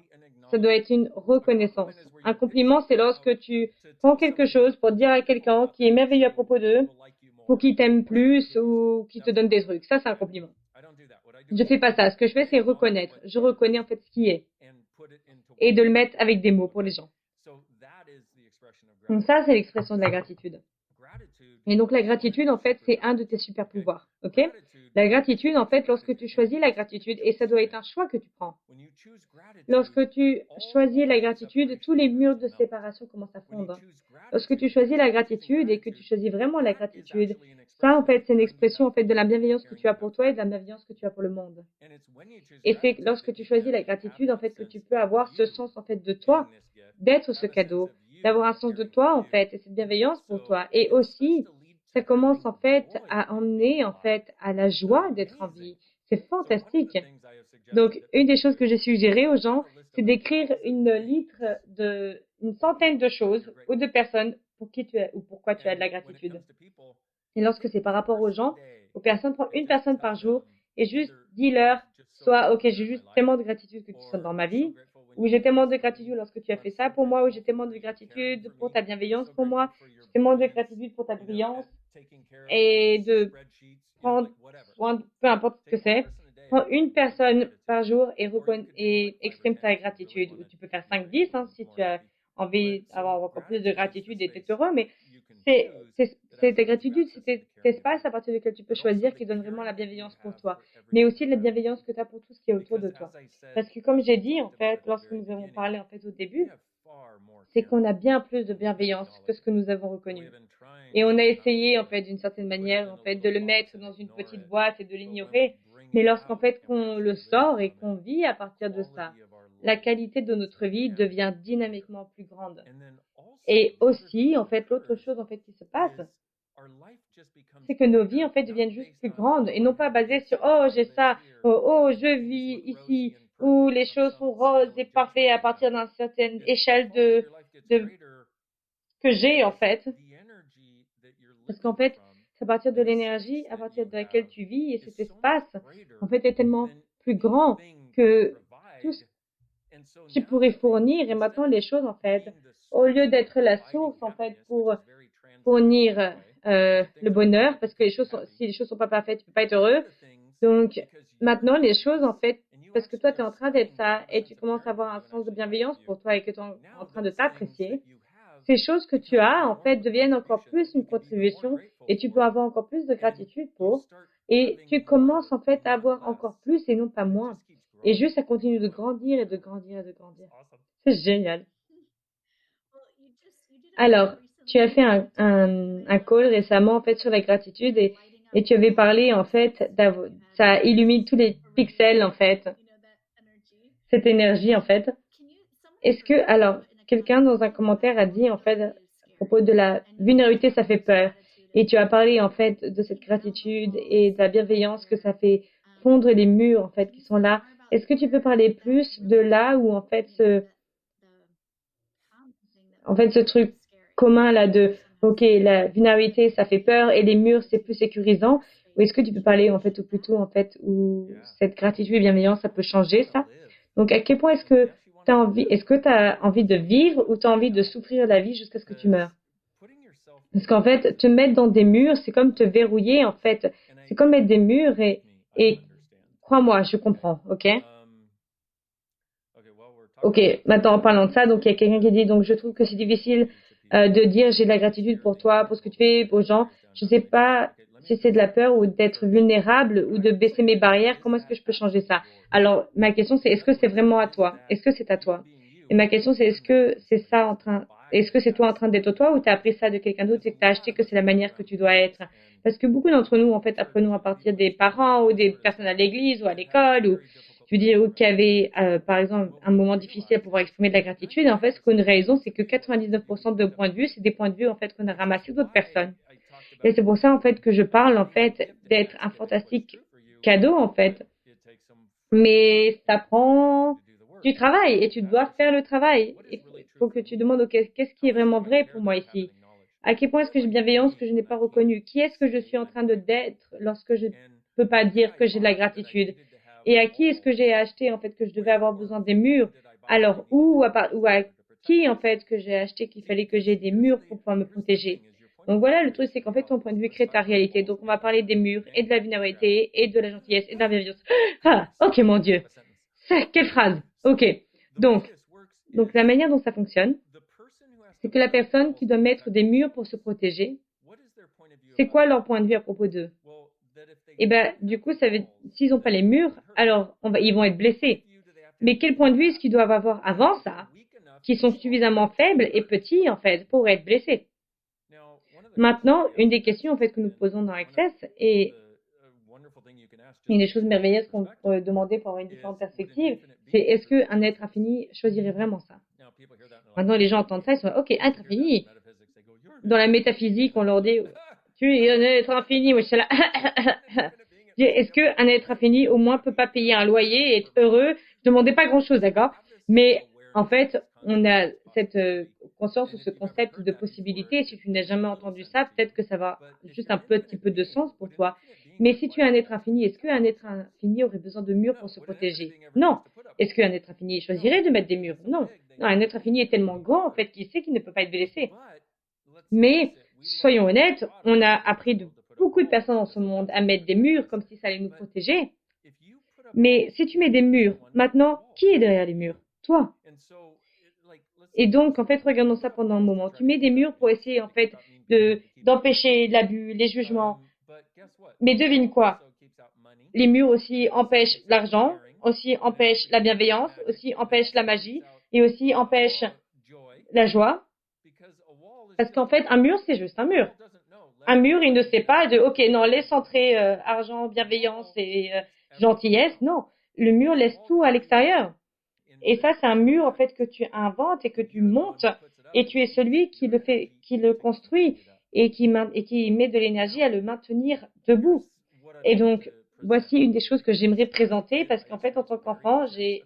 ça doit être une reconnaissance. Un compliment, c'est lorsque tu prends quelque chose pour dire à quelqu'un qui est merveilleux à propos d'eux, pour qu'il t'aime plus ou qu'il te donne des trucs. Ça, c'est un compliment. Je fais pas ça. Ce que je fais, c'est reconnaître. Je reconnais en fait ce qui est et de le mettre avec des mots pour les gens. Donc ça, c'est l'expression de la gratitude. Et donc la gratitude, en fait, c'est un de tes super pouvoirs. Ok? La gratitude, en fait, lorsque tu choisis la gratitude, et ça doit être un choix que tu prends. Lorsque tu choisis la gratitude, tous les murs de séparation commencent à fondre. Lorsque tu choisis la gratitude et que tu choisis vraiment la gratitude, ça, en fait, c'est une expression en fait de la bienveillance que tu as pour toi et de la bienveillance que tu as pour le monde. Et c'est lorsque tu choisis la gratitude, en fait, que tu peux avoir ce sens en fait de toi, d'être ce cadeau, d'avoir un sens de toi en fait, et cette bienveillance pour toi. Et aussi, ça commence en fait à emmener en fait à la joie d'être en vie. C'est fantastique. Donc, une des choses que j'ai suggéré aux gens, c'est d'écrire une centaine de choses ou de personnes pour qui tu as ou pourquoi tu as de la gratitude. Et lorsque c'est par rapport aux gens, aux personnes, prends une personne par jour et juste dis-leur, soit, ok, j'ai juste tellement de gratitude que tu sois dans ma vie, ou j'ai tellement de gratitude lorsque tu as fait ça pour moi, ou j'ai tellement de gratitude pour ta bienveillance pour moi, j'ai tellement de gratitude pour ta brillance, et de prendre soin, peu importe ce que c'est, prends une personne par jour et exprime ta gratitude. Ou tu peux faire 5-10 hein, si tu as envie d'avoir encore plus de gratitude et d'être heureux, mais c'est ta gratitude, c'est cet espace à partir duquel tu peux choisir qui donne vraiment la bienveillance pour toi, mais aussi la bienveillance que tu as pour tout ce qui est autour de toi. Parce que comme j'ai dit, en fait, lorsque nous avons parlé en fait au début, c'est qu'on a bien plus de bienveillance que ce que nous avons reconnu. Et on a essayé, en fait, d'une certaine manière, en fait, de le mettre dans une petite boîte et de l'ignorer. Mais lorsqu'en fait, qu'on le sort et qu'on vit à partir de ça, la qualité de notre vie devient dynamiquement plus grande. Et aussi, en fait, l'autre chose, en fait, qui se passe, c'est que nos vies, en fait, deviennent juste plus grandes et non pas basées sur, oh, j'ai ça, oh, je vis ici, où les choses sont roses et parfaites à partir d'une certaine échelle de que j'ai, en fait. Parce qu'en fait, c'est à partir de l'énergie à partir de laquelle tu vis et cet espace, en fait, est tellement plus grand que tout ce que tu pourrais fournir. Et maintenant, les choses, en fait, au lieu d'être la source, en fait, pour fournir le bonheur, parce que si les choses sont pas parfaites, tu peux pas être heureux. Donc, maintenant, les choses, en fait, parce que toi, tu es en train d'être ça et tu commences à avoir un sens de bienveillance pour toi et que tu es en train de t'apprécier, ces choses que tu as, en fait, deviennent encore plus une contribution et tu peux avoir encore plus de gratitude pour. Et tu commences, en fait, à avoir encore plus et non pas moins. Et juste, ça continue de grandir et de grandir et de grandir. C'est génial. Alors, tu as fait un call récemment, en fait, sur la gratitude et tu avais parlé, en fait, ça illumine tous les pixels, en fait, cette énergie, en fait. Est-ce que, alors, quelqu'un dans un commentaire a dit, en fait, à propos de la vulnérabilité, ça fait peur. Et tu as parlé, en fait, de cette gratitude et de la bienveillance que ça fait fondre les murs, en fait, qui sont là. Est-ce que tu peux parler plus de là où, en fait, ce truc commun là de, ok, la vulnérabilité, ça fait peur et les murs, c'est plus sécurisant. Ou est-ce que tu peux parler, en fait, ou plutôt, en fait, où cette gratitude et bienveillance, ça peut changer ça? Donc, à quel point est-ce que tu as envie de vivre ou tu as envie de souffrir la vie jusqu'à ce que tu meurs? Parce qu'en fait, te mettre dans des murs, c'est comme te verrouiller, en fait. C'est comme mettre des murs et crois-moi, je comprends, ok? Ok, maintenant en parlant de ça, donc il y a quelqu'un qui dit, donc je trouve que c'est difficile de dire j'ai de la gratitude pour toi, pour ce que tu fais, pour les gens. Je sais pas si c'est de la peur ou d'être vulnérable ou de baisser mes barrières, comment est-ce que je peux changer ça? Alors, ma question c'est, est-ce que c'est vraiment à toi? Est-ce que c'est à toi? Et ma question c'est, est-ce que c'est toi en train d'être toi ou t'as appris ça de quelqu'un d'autre et que t'as acheté que c'est la manière que tu dois être? Parce que beaucoup d'entre nous, en fait, apprenons à partir des parents ou des personnes à l'église ou à l'école ou je veux dire, ou qui avait, par exemple, un moment difficile à pouvoir exprimer de la gratitude. Et en fait, ce qu'on réalise, c'est que 99% de points de vue, c'est des points de vue, en fait, qu'on a ramassés d'autres personnes. Et c'est pour ça, en fait, que je parle, en fait, d'être un fantastique cadeau, en fait. Mais ça prend du travail et tu dois faire le travail. Il faut que tu demandes, OK, qu'est-ce qui est vraiment vrai pour moi ici? À quel point est-ce que j'ai bienveillance que je n'ai pas reconnue? Qui est-ce que je suis en train d'être lorsque je ne peux pas dire que j'ai de la gratitude? Et à qui est-ce que j'ai acheté, en fait, que je devais avoir besoin des murs Alors, où ou à qui, en fait, que j'ai acheté qu'il fallait que j'ai des murs pour pouvoir me protéger. Donc voilà, le truc, c'est qu'en fait, ton point de vue crée ta réalité. Donc, on va parler des murs et de la vulnérabilité et de la gentillesse et de la bienveillance. Ah, ok, mon Dieu. Ça, quelle phrase. Ok. Donc, la manière dont ça fonctionne, c'est que la personne qui doit mettre des murs pour se protéger, c'est quoi leur point de vue à propos d'eux? Et ben, du coup, s'ils n'ont pas les murs, alors ils vont être blessés. Mais quel point de vue est-ce qu'ils doivent avoir avant ça, qui sont suffisamment faibles et petits, en fait, pour être blessés? Maintenant, une des questions, en fait, que nous posons dans Access, et une des choses merveilleuses qu'on peut demander pour avoir une différente perspective, c'est est-ce qu'un être infini choisirait vraiment ça? Maintenant, les gens entendent ça, ils sont OK, être infini. Dans la métaphysique, on leur dit, tu es un être infini. Moi, je suis là. Est-ce qu'un être infini, au moins, peut pas payer un loyer et être heureux? Je demandais pas grand-chose, d'accord? Mais en fait, on a cette conscience ou ce concept de possibilité. Si tu n'as jamais entendu ça, peut-être que ça va juste un petit peu de sens pour toi. Mais si tu es un être infini, est-ce qu'un être infini aurait besoin de murs pour se protéger? Non. Est-ce qu'un être infini choisirait de mettre des murs? Non. Non, un être infini est tellement grand, en fait, qu'il sait qu'il ne peut pas être blessé. Mais, soyons honnêtes, on a appris de beaucoup de personnes dans ce monde à mettre des murs comme si ça allait nous protéger. Mais si tu mets des murs, maintenant, qui est derrière les murs? Toi. Et donc, en fait, regardons ça pendant un moment. Tu mets des murs pour essayer, en fait, d'empêcher l'abus, les jugements. Mais devine quoi? Les murs aussi empêchent l'argent, aussi empêchent la bienveillance, aussi empêchent la magie et aussi empêchent la joie. Parce qu'en fait, un mur, c'est juste un mur. Un mur, il ne sait pas de, OK, non, laisse entrer argent, bienveillance et gentillesse. Non, le mur laisse tout à l'extérieur. Et ça, c'est un mur, en fait, que tu inventes et que tu montes. Et tu es celui qui le construit et qui met de l'énergie à le maintenir debout. Et donc, voici une des choses que j'aimerais présenter parce qu'en fait, en tant qu'enfant, j'ai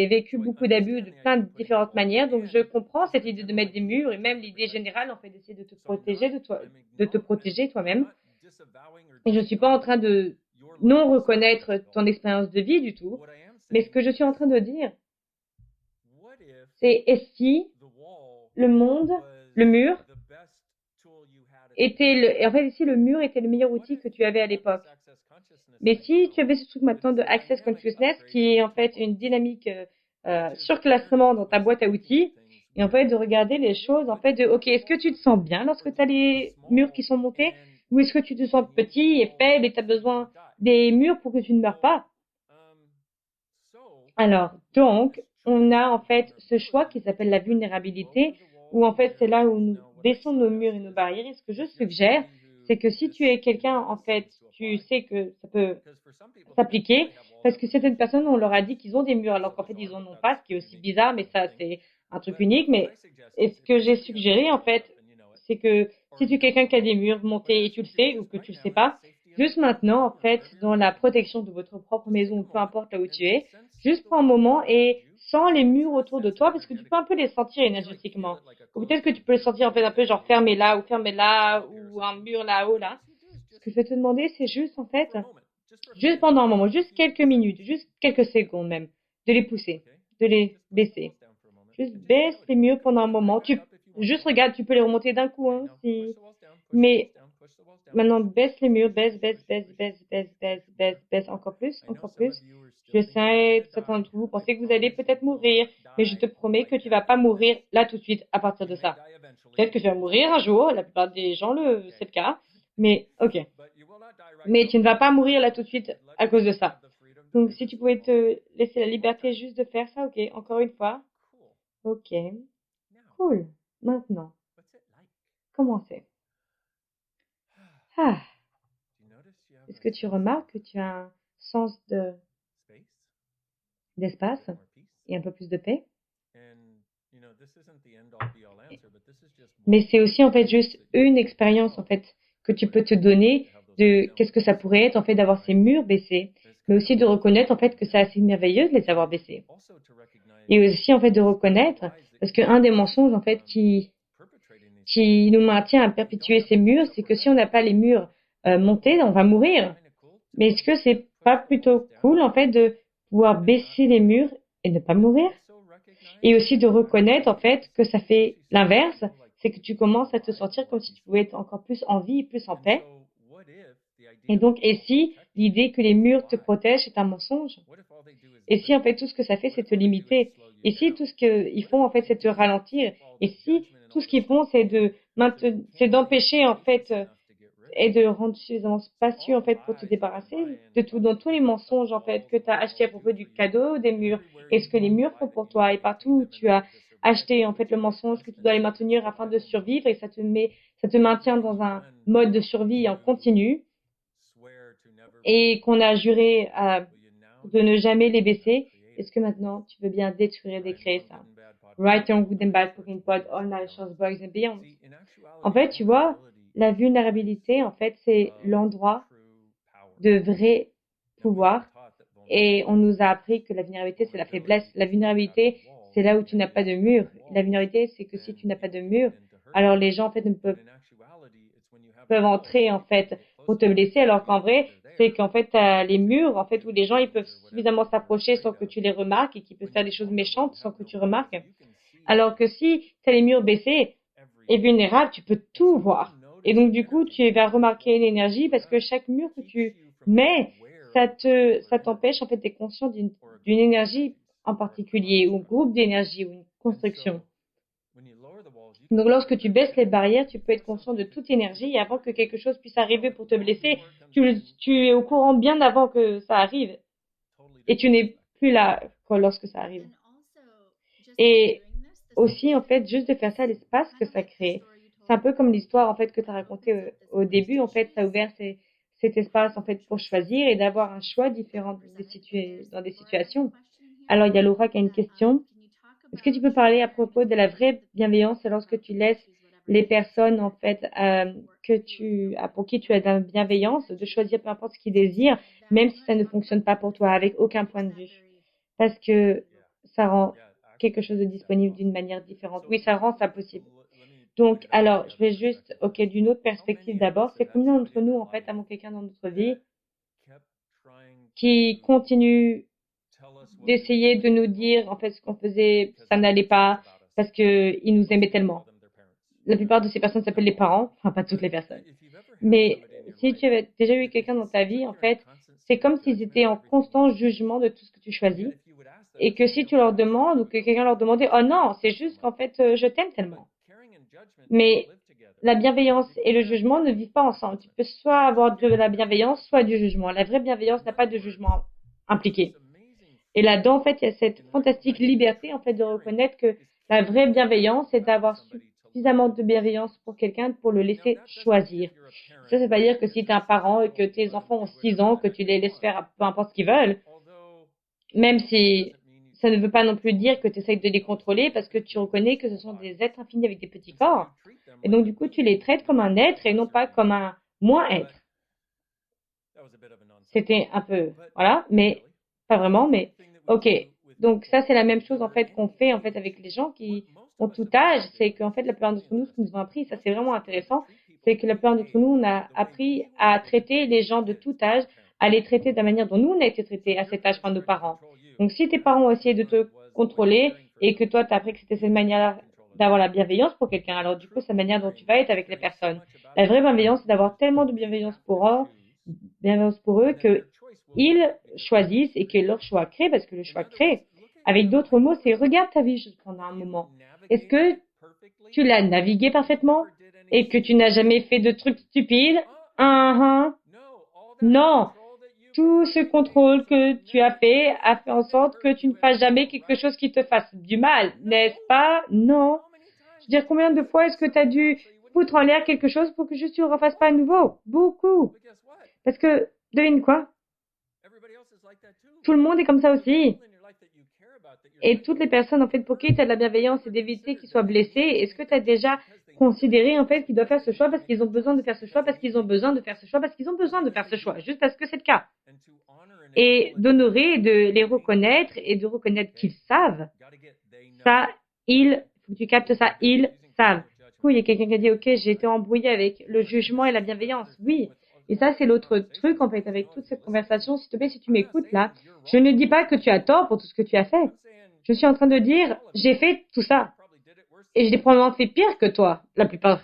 vécu beaucoup d'abus de plein de différentes manières. Donc, je comprends cette idée de mettre des murs et même l'idée générale, en fait, d'essayer de te protéger de te protéger toi-même. Et je ne suis pas en train de non reconnaître ton expérience de vie du tout. Mais ce que je suis en train de dire, c'est est-ce si le monde, le mur, en fait, si le mur était le meilleur outil que tu avais à l'époque. Mais si tu avais ce truc maintenant de Access Consciousness, qui est en fait une dynamique surclassement dans ta boîte à outils, et en fait de regarder les choses, en fait de, OK, est-ce que tu te sens bien lorsque tu as les murs qui sont montés, ou est-ce que tu te sens petit et faible et tu as besoin des murs pour que tu ne meurs pas? Alors, donc, on a en fait ce choix qui s'appelle la vulnérabilité, où en fait c'est là où nous baissons nos murs et nos barrières. Et ce que je suggère, c'est que si tu es quelqu'un, en fait, tu sais que ça peut s'appliquer, parce que certaines personnes, on leur a dit qu'ils ont des murs, alors qu'en fait ils en ont pas, ce qui est aussi bizarre, mais ça c'est un truc unique. Et ce que j'ai suggéré, en fait, c'est que si tu es quelqu'un qui a des murs montés et tu le sais, ou que tu le sais pas, juste maintenant, en fait, dans la protection de votre propre maison, ou peu importe là où tu es, juste prends un moment et sens les murs autour de toi, parce que tu peux un peu les sentir énergétiquement. Ou peut-être que tu peux les sentir en fait un peu genre fermé là, ou un mur là-haut, là. Ce que je vais te demander, c'est juste en fait, juste pendant un moment, juste quelques minutes, juste quelques secondes même, de les pousser, de les baisser. Juste baisse les murs pendant un moment. Juste regarde, tu peux les remonter d'un coup, hein, mais maintenant, baisse les murs, baisse, encore plus, encore plus. Je sais, certains d'entre vous pensez que vous allez peut-être mourir, mais je te promets que tu vas pas mourir là tout de suite à partir de ça. Peut-être que tu vas mourir un jour, la plupart des gens c'est le cas, mais ok. Mais tu ne vas pas mourir là tout de suite à cause de ça. Donc si tu pouvais te laisser la liberté juste de faire ça, ok, encore une fois. Ok, cool. Maintenant, comment c'est? Ah. Est-ce que tu remarques que tu as un sens d'espace et un peu plus de paix? Mais c'est aussi en fait juste une expérience en fait que tu peux te donner de qu'est-ce que ça pourrait être en fait d'avoir ces murs baissés, mais aussi de reconnaître en fait que c'est assez merveilleux de les avoir baissés. Et aussi en fait de reconnaître, parce qu'un des mensonges en fait qui nous maintient à perpétuer ces murs, c'est que si on n'a pas les murs montés, on va mourir. Mais est-ce que c'est pas plutôt cool en fait de pouvoir baisser les murs et ne pas mourir. Et aussi de reconnaître en fait que ça fait l'inverse, c'est que tu commences à te sentir comme si tu pouvais être encore plus en vie, plus en paix. Et donc, et si l'idée que les murs te protègent est un mensonge? Et si en fait tout ce que ça fait, c'est te limiter? Et si tout ce qu'ils font en fait, c'est te ralentir? Et si tout ce qu'ils font, c'est d'empêcher en fait et de rendre suffisamment spacieux en fait pour te débarrasser de tout, dans tous les mensonges en fait que tu as acheté à propos du cadeau, des murs, et ce que les murs font pour toi, et partout où tu as acheté en fait le mensonge que tu dois les maintenir afin de survivre, et ça te maintient dans un mode de survie en continu, et qu'on a juré de ne jamais les baisser. Est-ce que maintenant tu veux bien détruire et décréer ça? Right on good and bad, cooking pot, all night shows, bugs and beyond. En fait, tu vois, la vulnérabilité, en fait, c'est l'endroit de vrai pouvoir. Et on nous a appris que la vulnérabilité, c'est la faiblesse. La vulnérabilité, c'est là où tu n'as pas de mur. La vulnérabilité, c'est que si tu n'as pas de mur, alors les gens, en fait, ne peuvent entrer, en fait, pour te blesser, alors qu'en vrai, c'est qu'en fait, t'as les murs, en fait, où les gens, ils peuvent suffisamment s'approcher sans que tu les remarques et qui peuvent faire des choses méchantes sans que tu remarques. Alors que si tu as les murs baissés et vulnérables, tu peux tout voir. Et donc, du coup, tu vas remarquer l'énergie parce que chaque mur que tu mets, ça t'empêche, en fait, d'être conscient d'une énergie en particulier, ou un groupe d'énergie, ou une construction. Donc, lorsque tu baisses les barrières, tu peux être conscient de toute énergie et avant que quelque chose puisse arriver pour te blesser, tu es au courant bien avant que ça arrive et tu n'es plus là lorsque ça arrive. Et aussi, en fait, juste de faire ça, l'espace que ça crée. C'est un peu comme l'histoire, en fait, que tu as racontée au début. En fait, ça a ouvert cet espace, en fait, pour choisir et d'avoir un choix différent dans des situations. Alors, il y a Laura qui a une question. Est-ce que tu peux parler à propos de la vraie bienveillance lorsque tu laisses les personnes, en fait, pour qui tu as de la bienveillance, de choisir peu importe ce qu'ils désirent, même si ça ne fonctionne pas pour toi, avec aucun point de vue? Parce que ça rend quelque chose de disponible d'une manière différente. Oui, ça rend ça possible. Donc, alors, je vais juste, ok, d'une autre perspective d'abord, c'est combien d'entre nous, en fait, avons quelqu'un dans notre vie qui continue d'essayer de nous dire, en fait, ce qu'on faisait, ça n'allait pas, parce que ils nous aimaient tellement. La plupart de ces personnes s'appellent les parents, enfin, pas toutes les personnes. Mais si tu avais déjà eu quelqu'un dans ta vie, en fait, c'est comme s'ils étaient en constant jugement de tout ce que tu choisis. Et que si tu leur demandes ou que quelqu'un leur demandait, oh non, c'est juste qu'en fait, je t'aime tellement. Mais la bienveillance et le jugement ne vivent pas ensemble. Tu peux soit avoir de la bienveillance, soit du jugement. La vraie bienveillance n'a pas de jugement impliqué. Et là-dedans, en fait, il y a cette fantastique liberté, en fait, de reconnaître que la vraie bienveillance, c'est d'avoir suffisamment de bienveillance pour quelqu'un pour le laisser choisir. Ça veut pas dire que si tu es un parent et que tes enfants ont 6 ans, que tu les laisses faire peu importe ce qu'ils veulent, même si ça ne veut pas non plus dire que tu essayes de les contrôler parce que tu reconnais que ce sont des êtres infinis avec des petits corps. Et donc, du coup, tu les traites comme un être et non pas comme un moins-être. C'était un peu, voilà, mais pas vraiment, mais ok. Donc, ça, c'est la même chose, en fait, qu'on fait, en fait, avec les gens qui ont tout âge. C'est qu'en fait, la plupart d'entre nous, ce que nous avons appris, ça, c'est vraiment intéressant, c'est que la plupart d'entre nous, on a appris à traiter les gens de tout âge, à les traiter de la manière dont nous, on a été traités à cet âge par nos parents. Donc, si tes parents ont essayé de te contrôler et que toi, tu as appris que c'était cette manière d'avoir la bienveillance pour quelqu'un, alors du coup, c'est la manière dont tu vas être avec les personnes. La vraie bienveillance, c'est d'avoir tellement de bienveillance pour eux que ils choisissent et que leur choix crée, parce que le choix crée. Avec d'autres mots, c'est regarde ta vie juste pendant un moment. Est-ce que tu l'as navigué parfaitement et que tu n'as jamais fait de trucs stupides? Non. Tout ce contrôle que tu as fait a fait en sorte que tu ne fasses jamais quelque chose qui te fasse du mal, n'est-ce pas? Non. Je veux dire, combien de fois est-ce que tu as dû foutre en l'air quelque chose pour que juste tu ne le refasses pas à nouveau? Beaucoup. Parce que, devine quoi? Tout le monde est comme ça aussi. Et toutes les personnes, en fait, pour qui tu as de la bienveillance et d'éviter qu'ils soient blessés, est-ce que tu as déjà considéré, en fait, qu'ils doivent faire ce choix parce qu'ils ont besoin de faire ce choix, parce qu'ils ont besoin de faire ce choix, parce qu'ils ont besoin de faire ce choix, juste parce que c'est le cas. Et d'honorer, de les reconnaître et de reconnaître qu'ils savent. Ça, faut que tu captes ça, ils savent. Du coup, il y a quelqu'un qui a dit, OK, j'ai été embrouillé avec le jugement et la bienveillance. Oui, Et ça, c'est l'autre truc, en fait, avec toute cette conversation. S'il te plaît, si tu m'écoutes là, je ne dis pas que tu as tort pour tout ce que tu as fait. Je suis en train de dire, j'ai fait tout ça. Et je l'ai probablement fait pire que toi, la plupart.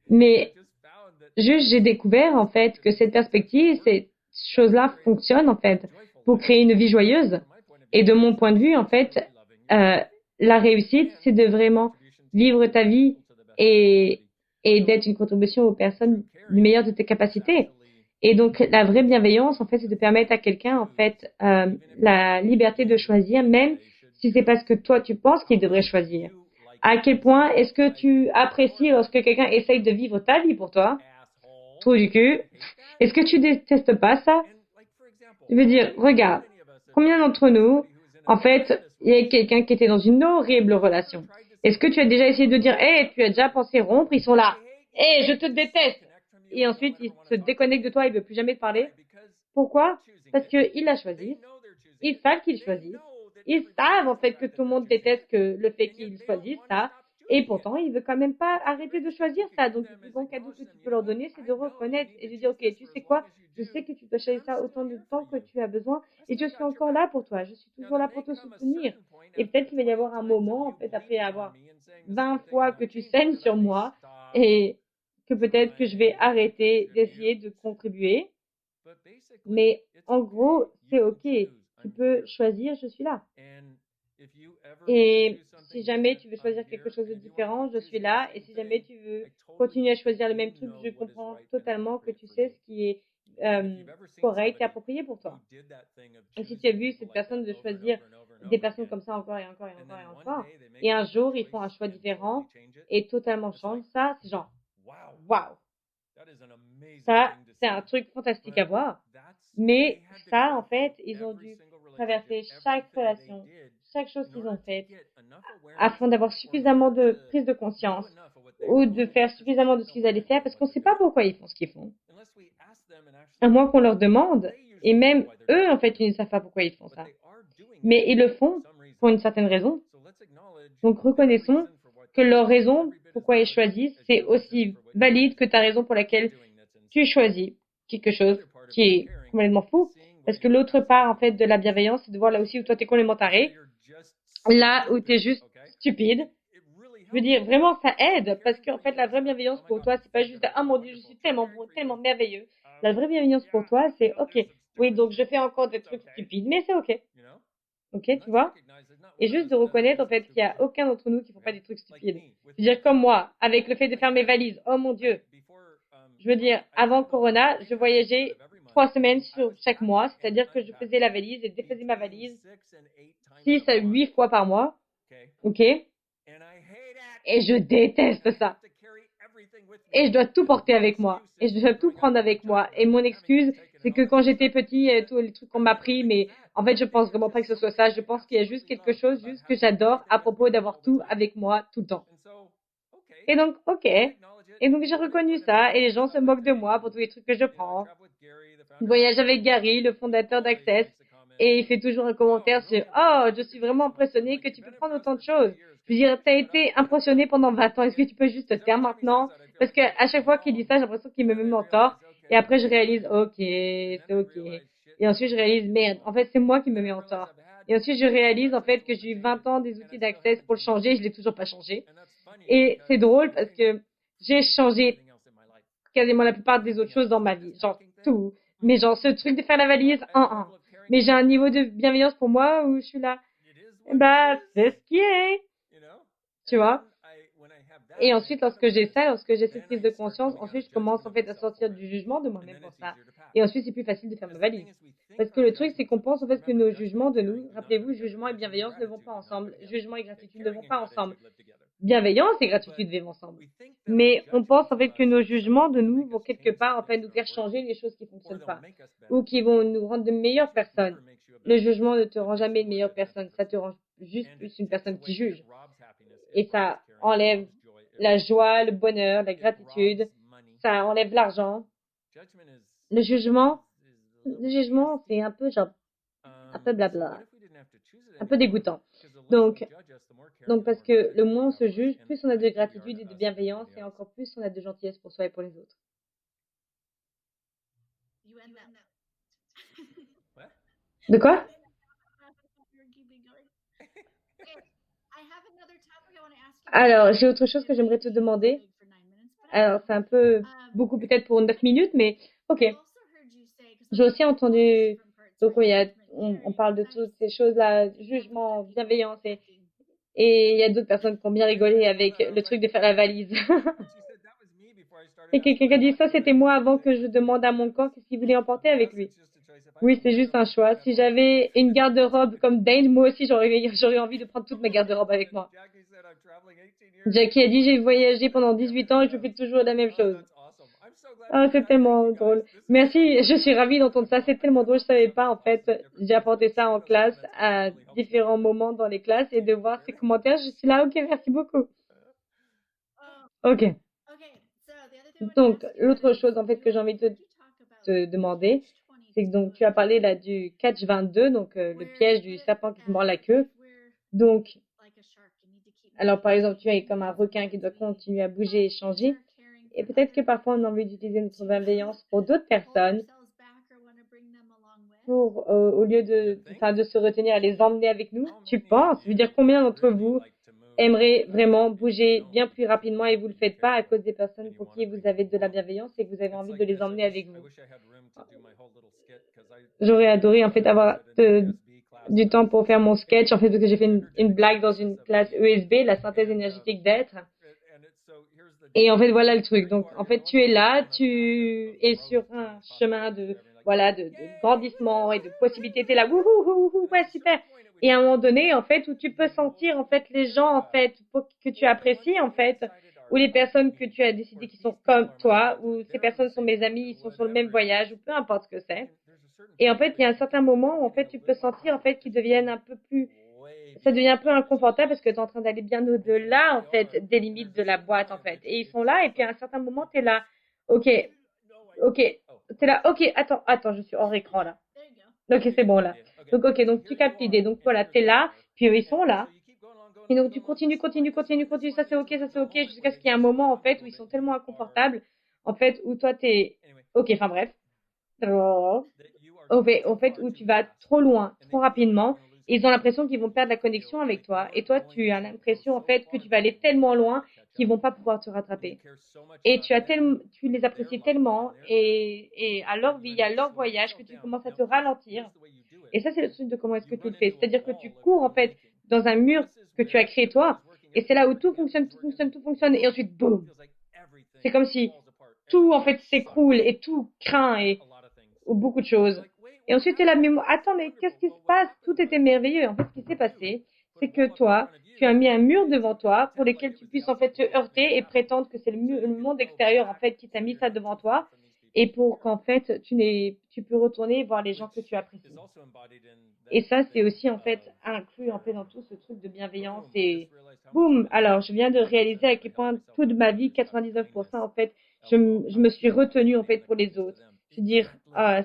Mais juste, j'ai découvert, en fait, que cette perspective, ces choses-là fonctionnent, en fait, pour créer une vie joyeuse. Et de mon point de vue, en fait, la réussite, c'est de vraiment vivre ta vie et, et d'être une contribution aux personnes du meilleur de tes capacités. Et donc, la vraie bienveillance, en fait, c'est de permettre à quelqu'un, en fait, la liberté de choisir, même si c'est pas ce que toi tu penses qu'il devrait choisir. À quel point est-ce que tu apprécies lorsque quelqu'un essaye de vivre ta vie pour toi? Trou du cul. Est-ce que tu détestes pas ça? Je veux dire, regarde, combien d'entre nous, en fait, il y a quelqu'un qui était dans une horrible relation. Est-ce que tu as déjà essayé de dire, hey, tu as déjà pensé rompre? Ils sont là. Hey, je te déteste. Et ensuite, ils se déconnectent de toi, ils ne veulent plus jamais te parler. Pourquoi? Parce qu'ils la choisissent. Ils savent qu'ils choisissent. Ils savent, en fait, que tout le monde déteste que le fait qu'ils choisissent ça. Et pourtant, ils ne veulent quand même pas arrêter de choisir ça. Donc, le plus bon cadeau que tu peux leur donner, c'est de reconnaître et de dire, OK, tu sais quoi? Je sais que tu dois choisir ça autant de temps que tu as besoin et je suis encore là pour toi. Je suis toujours là pour te soutenir. Et peut-être qu'il va y avoir un moment, en fait, après avoir 20 fois que tu saignes sur moi et que peut-être que je vais arrêter d'essayer de contribuer. Mais en gros, c'est OK. Tu peux choisir, je suis là. Et si jamais tu veux choisir quelque chose de différent, je suis là. Et si jamais tu veux continuer à choisir le même truc, je comprends totalement que tu sais ce qui est correct et approprié pour toi. Et si tu as vu cette personne de choisir des personnes comme ça encore et encore et encore et encore, et un jour ils font un choix différent et totalement change, ça c'est genre, waouh! Ça, c'est un truc fantastique à voir. Mais ça, en fait, ils ont dû traverser chaque relation, chaque chose qu'ils ont faite, afin d'avoir suffisamment de prise de conscience ou de faire suffisamment de ce qu'ils allaient faire, parce qu'on ne sait pas pourquoi ils font ce qu'ils font. À moins qu'on leur demande, et même eux, en fait, ils ne savent pas pourquoi ils font ça. Mais ils le font pour une certaine raison. Donc reconnaissons que leur raison pourquoi ils choisissent, c'est aussi valide que ta raison pour laquelle tu choisis quelque chose qui est complètement fou. Parce que l'autre part, en fait, de la bienveillance, c'est de voir là aussi où toi, t'es complètement taré. Là où t'es juste stupide. Je veux dire, vraiment, ça aide. Parce qu'en fait, la vraie bienveillance pour toi, c'est pas juste, ah mon Dieu, je suis tellement bon, tellement merveilleux. La vraie bienveillance pour toi, c'est, ok, oui, donc je fais encore des trucs stupides, mais c'est ok. Ok, tu vois? Et juste de reconnaître, en fait, qu'il y a aucun d'entre nous qui font pas des trucs stupides. C'est-à-dire comme moi, avec le fait de faire mes valises. Oh mon Dieu. Je veux dire, avant Corona, je voyageais 3 semaines sur chaque mois, c'est-à-dire que je faisais la valise et défaisais ma valise 6 à 8 fois par mois. Ok? Et je déteste ça. Et je dois tout porter avec moi. Et je dois tout prendre avec moi. Et mon excuse, c'est que quand j'étais petit, tous les trucs qu'on m'a pris, mais en fait, je pense vraiment pas que ce soit ça. Je pense qu'il y a juste quelque chose, juste que j'adore à propos d'avoir tout avec moi tout le temps. Et donc, ok. Et donc, j'ai reconnu ça. Et les gens se moquent de moi pour tous les trucs que je prends. Je voyage avec Gary, le fondateur d'Access. Et il fait toujours un commentaire sur Oh, je suis vraiment impressionné que tu peux prendre autant de choses. Je veux dire, t'as été impressionné pendant 20 ans. Est-ce que tu peux juste te taire maintenant? Parce que à chaque fois qu'il dit ça, j'ai l'impression qu'il me met en tort. Et après, je réalise, ok, c'est ok. Et ensuite, je réalise, merde, en fait, c'est moi qui me mets en tort. Et ensuite, je réalise, en fait, que j'ai eu 20 ans des outils d'Access pour le changer. Je l'ai toujours pas changé. Et c'est drôle parce que j'ai changé quasiment la plupart des autres choses dans ma vie. Genre, tout. Mais genre, ce truc de faire la valise, Mais j'ai un niveau de bienveillance pour moi où je suis là. Bah, c'est ce qui est. Tu vois? Et ensuite, lorsque j'ai ça, lorsque j'ai cette prise de conscience, ensuite, je commence en fait à sortir du jugement de moi-même pour ça. Et ensuite, c'est plus facile de faire ma valise. Parce que le truc, c'est qu'on pense en fait que nos jugements de nous, rappelez-vous, jugement et bienveillance ne vont pas ensemble. Jugement et gratitude ne vont pas ensemble. Bienveillance et gratitude vivent ensemble. Mais on pense en fait que nos jugements de nous vont quelque part en fait nous faire changer les choses qui fonctionnent pas ou qui vont nous rendre de meilleures personnes. Le jugement ne te rend jamais une meilleure personne, ça te rend juste plus une personne qui juge. Et ça enlève la joie, le bonheur, la gratitude, ça enlève l'argent. Le jugement, c'est un peu genre un peu blabla. un peu dégoûtant. Donc, parce que le moins on se juge, plus on a de gratitude et de bienveillance et encore plus on a de gentillesse pour soi et pour les autres. De quoi? Alors, j'ai autre chose que j'aimerais te demander. Alors, c'est un peu beaucoup peut-être pour 9 minutes, mais ok. J'ai aussi entendu, donc on parle de toutes ces choses-là, jugement, bienveillance, et il y a d'autres personnes qui ont bien rigolé avec le truc de faire la valise. Et quelqu'un qui a dit ça, c'était moi avant que je demande à mon corps qu'est-ce qu'il voulait emporter avec lui. Oui, c'est juste un choix. Si j'avais une garde-robe comme Dane, moi aussi j'aurais envie de prendre toute ma garde-robe avec moi. Jackie a dit j'ai voyagé pendant 18 ans et je fais toujours la même chose. Ah, c'est tellement drôle. Merci, je suis ravie d'entendre ça. C'est tellement drôle. Je savais pas, en fait. J'ai apporté ça en classe à différents moments dans les classes et de voir ces commentaires. Je suis là, ok, merci beaucoup. Ok. Donc, l'autre chose, en fait, que j'ai envie de te demander, c'est que donc, tu as parlé là du catch 22, donc le piège du serpent qui se mord la queue. Donc, alors par exemple, tu es comme un requin qui doit continuer à bouger et changer. Et peut-être que parfois on a envie d'utiliser notre bienveillance pour d'autres personnes, pour au lieu de se retenir à les emmener avec nous. Tu penses? Je veux dire, combien d'entre vous aimeraient vraiment bouger bien plus rapidement et vous le faites pas à cause des personnes pour qui vous avez de la bienveillance et que vous avez envie de les emmener avec vous? J'aurais adoré en fait avoir du temps pour faire mon sketch en fait parce que j'ai fait une blague dans une classe ESB, la synthèse énergétique d'être. Et en fait voilà le truc. Donc en fait tu es là, tu es sur un chemin de voilà de grandissement et de possibilités. T'es là, wouhou, wouhou, ouais super. Et à un moment donné en fait où tu peux sentir en fait les gens en fait que tu apprécies en fait ou les personnes que tu as décidé qui sont comme toi ou ces personnes sont mes amis, ils sont sur le même voyage ou peu importe ce que c'est. Et en fait, il y a un certain moment où en fait, tu peux sentir en fait qu'ils deviennent un peu plus, ça devient un peu inconfortable parce que tu es en train d'aller bien au-delà en fait des limites de la boîte en fait. Et ils sont là et puis à un certain moment, tu es là, ok, ok, t'es là, ok, attends, je suis hors écran là. Ok, c'est bon là. Donc ok, donc tu captes l'idée. Donc voilà, t'es là, puis eux ils sont là. Et donc tu continues, ça c'est ok, jusqu'à ce qu'il y ait un moment en fait où ils sont tellement inconfortables, en fait, où toi t'es, ok, enfin bref. Au fait, où tu vas trop loin, trop rapidement, et ils ont l'impression qu'ils vont perdre la connexion avec toi, et toi, tu as l'impression, en fait, que tu vas aller tellement loin qu'ils vont pas pouvoir te rattraper. Et tu les apprécies tellement, et à leur vie, à leur voyage, que tu commences à te ralentir. Et ça, c'est le truc de comment est-ce que tu le fais. C'est-à-dire que tu cours, en fait, dans un mur que tu as créé toi, et c'est là où tout fonctionne, et ensuite, boum! C'est comme si tout, en fait, s'écroule, et tout craint, et ou beaucoup de choses. Et ensuite, tu es là, mais attends, mais qu'est-ce qui se passe? Tout était merveilleux. En fait, ce qui s'est passé, c'est que toi, tu as mis un mur devant toi pour lequel tu puisses en fait te heurter et prétendre que c'est le monde extérieur en fait qui t'a mis ça devant toi et pour qu'en fait tu peux retourner voir les gens que tu apprécies. Et ça, c'est aussi en fait inclus en fait dans tout ce truc de bienveillance et boum. Alors, je viens de réaliser à quel point toute ma vie, 99% en fait, je me suis retenue en fait pour les autres. Je veux dire,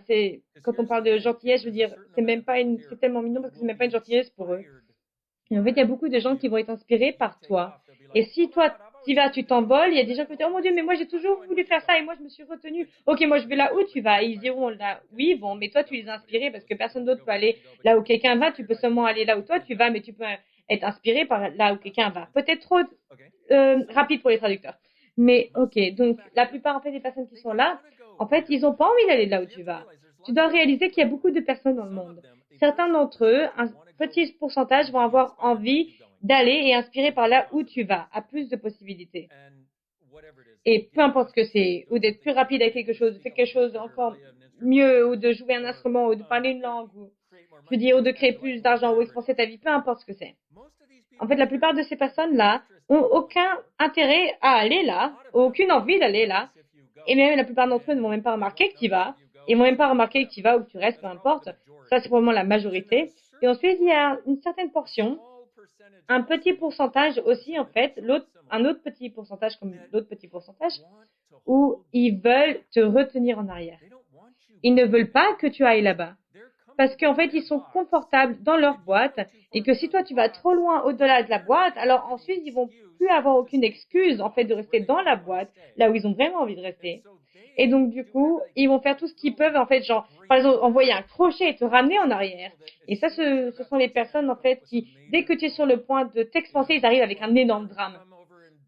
c'est quand on parle de gentillesse, je veux dire, c'est tellement mignon parce que c'est même pas une gentillesse pour eux. Et en fait, il y a beaucoup de gens qui vont être inspirés par toi. Et si toi, tu vas, tu t'envoles, il y a des gens qui vont dire, oh mon Dieu, mais moi, j'ai toujours voulu faire ça et moi, je me suis retenue. Ok, moi, je vais là où tu vas. Et ils iront là. Oui, bon, mais toi, tu les as inspirés parce que personne d'autre peut aller là où quelqu'un va. Tu peux seulement aller là où toi, tu vas, mais tu peux être inspiré par là où quelqu'un va. Peut-être trop rapide pour les traducteurs. Mais ok, donc la plupart en fait des personnes qui sont là, en fait, ils n'ont pas envie d'aller là où tu vas. Tu dois réaliser qu'il y a beaucoup de personnes dans le monde. Certains d'entre eux, un petit pourcentage, vont avoir envie d'aller et inspirer par là où tu vas, à plus de possibilités. Et peu importe ce que c'est, ou d'être plus rapide avec quelque chose, de faire quelque chose encore mieux, ou de jouer un instrument, ou de parler une langue, ou je veux dire, ou de créer plus d'argent, ou expanser ta vie, peu importe ce que c'est. En fait, la plupart de ces personnes-là ont aucun intérêt à aller là, aucune envie d'aller là, et même la plupart d'entre eux ne vont même pas remarquer que tu y vas, ils vont même pas remarquer que tu y vas ou que tu restes, peu importe. Ça, c'est probablement la majorité. Et ensuite, il y a une certaine portion, un petit pourcentage aussi, en fait, un autre petit pourcentage comme l'autre petit pourcentage, où ils veulent te retenir en arrière. Ils ne veulent pas que tu ailles là-bas. parce qu'en fait, ils sont confortables dans leur boîte et que si toi, tu vas trop loin au-delà de la boîte, alors ensuite, ils vont plus avoir aucune excuse, en fait, de rester dans la boîte, là où ils ont vraiment envie de rester. Et donc, du coup, ils vont faire tout ce qu'ils peuvent, en fait, genre, par exemple, envoyer un crochet et te ramener en arrière. Et ça, ce sont les personnes, en fait, qui, dès que tu es sur le point de t'expanser, ils arrivent avec un énorme drame.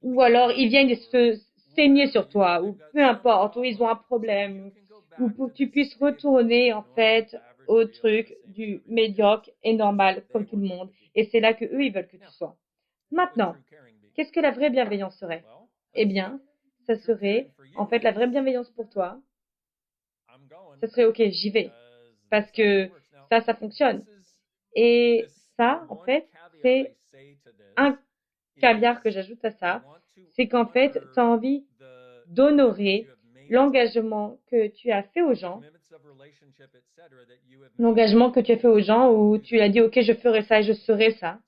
Ou alors, ils viennent se saigner sur toi, ou peu importe, ou ils ont un problème, ou pour que tu puisses retourner, en fait, au truc du médiocre et normal, comme tout le monde. Et c'est là que eux, ils veulent que tu sois. Maintenant, qu'est-ce que la vraie bienveillance serait? Eh bien, ça serait, en fait, la vraie bienveillance pour toi, ça serait, ok, j'y vais. Parce que ça fonctionne. Et ça, en fait, c'est un caviar que j'ajoute à ça, c'est qu'en fait, tu as envie d'honorer l'engagement que tu as fait aux gens, l'engagement que tu as fait aux gens où tu as dit, OK, je ferai ça et je serai ça.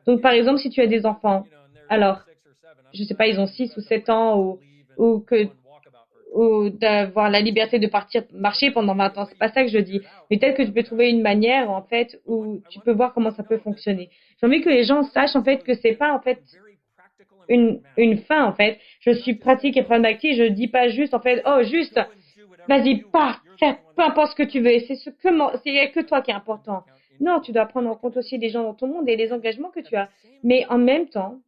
Donc, par exemple, si tu as des enfants, alors, je sais pas, ils ont 6 ou 7 ans ou que ou d'avoir la liberté de partir marcher pendant 20 ans. C'est pas ça que je dis. Mais peut-être que tu peux trouver une manière, en fait, où tu peux voir comment ça peut fonctionner. J'ai envie que les gens sachent, en fait, que c'est pas, en fait, une fin, en fait. Je suis pratique et pragmatique. Je dis pas juste, en fait, oh, juste, vas-y, pars, fais peu importe ce que tu veux. C'est que toi qui est important. Non, tu dois prendre en compte aussi les gens dans ton monde et les engagements que tu as. Mais en même temps,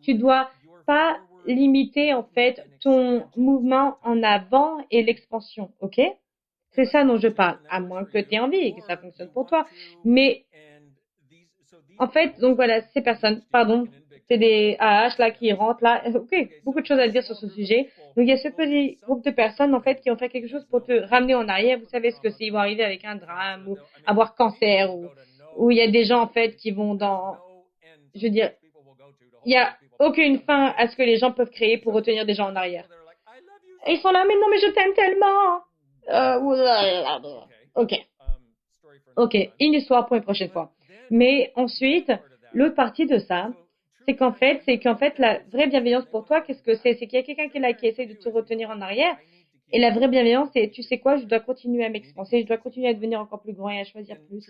tu dois pas limiter en fait ton mouvement en avant et l'expansion, ok? C'est ça dont je parle, à moins que tu aies envie et que ça fonctionne pour toi. Mais en fait, donc voilà, ces personnes, pardon, c'est des AH là qui rentrent là. Ok, beaucoup de choses à dire sur ce sujet. Donc il y a ce petit groupe de personnes en fait qui ont fait quelque chose pour te ramener en arrière. Vous savez ce que c'est, ils vont arriver avec un drame ou avoir cancer ou il y a des gens en fait qui vont dans, je veux dire, il y a aucune fin à ce que les gens peuvent créer pour retenir des gens en arrière. Et ils sont là, mais non, mais je t'aime tellement. Ok, ok, une histoire pour une prochaine fois. Mais ensuite, l'autre partie de ça, c'est qu'en fait, la vraie bienveillance pour toi, qu'est-ce que c'est? C'est qu'il y a quelqu'un qui est là qui essaie de te retenir en arrière. Et la vraie bienveillance, c'est, tu sais quoi, je dois continuer à m'expanser, je dois continuer à devenir encore plus grand et à choisir plus.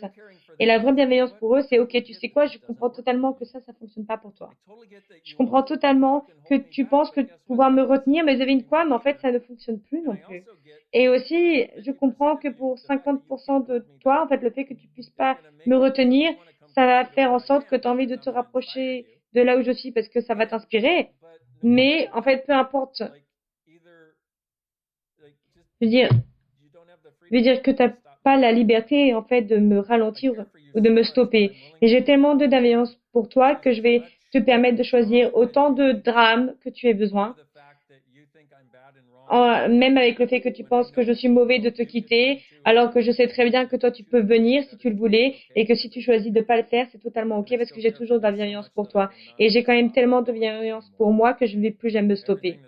Et la vraie bienveillance pour eux, c'est, ok, tu sais quoi, je comprends totalement que ça fonctionne pas pour toi. Je comprends totalement que tu penses que pouvoir me retenir, mais devine quoi, mais en fait, ça ne fonctionne plus non plus. Et aussi, je comprends que pour 50% de toi, en fait, le fait que tu puisses pas me retenir, ça va faire en sorte que tu as envie de te rapprocher de là où je suis parce que ça va t'inspirer. Mais en fait, peu importe. Je veux dire, que t'as pas la liberté en fait de me ralentir ou de me stopper. Et j'ai tellement de bienveillance pour toi que je vais te permettre de choisir autant de drames que tu aies besoin, même avec le fait que tu penses que je suis mauvais de te quitter, alors que je sais très bien que toi tu peux venir si tu le voulais et que si tu choisis de pas le faire, c'est totalement ok parce que j'ai toujours de la bienveillance pour toi. Et j'ai quand même tellement de bienveillance pour moi que je ne vais plus jamais me stopper.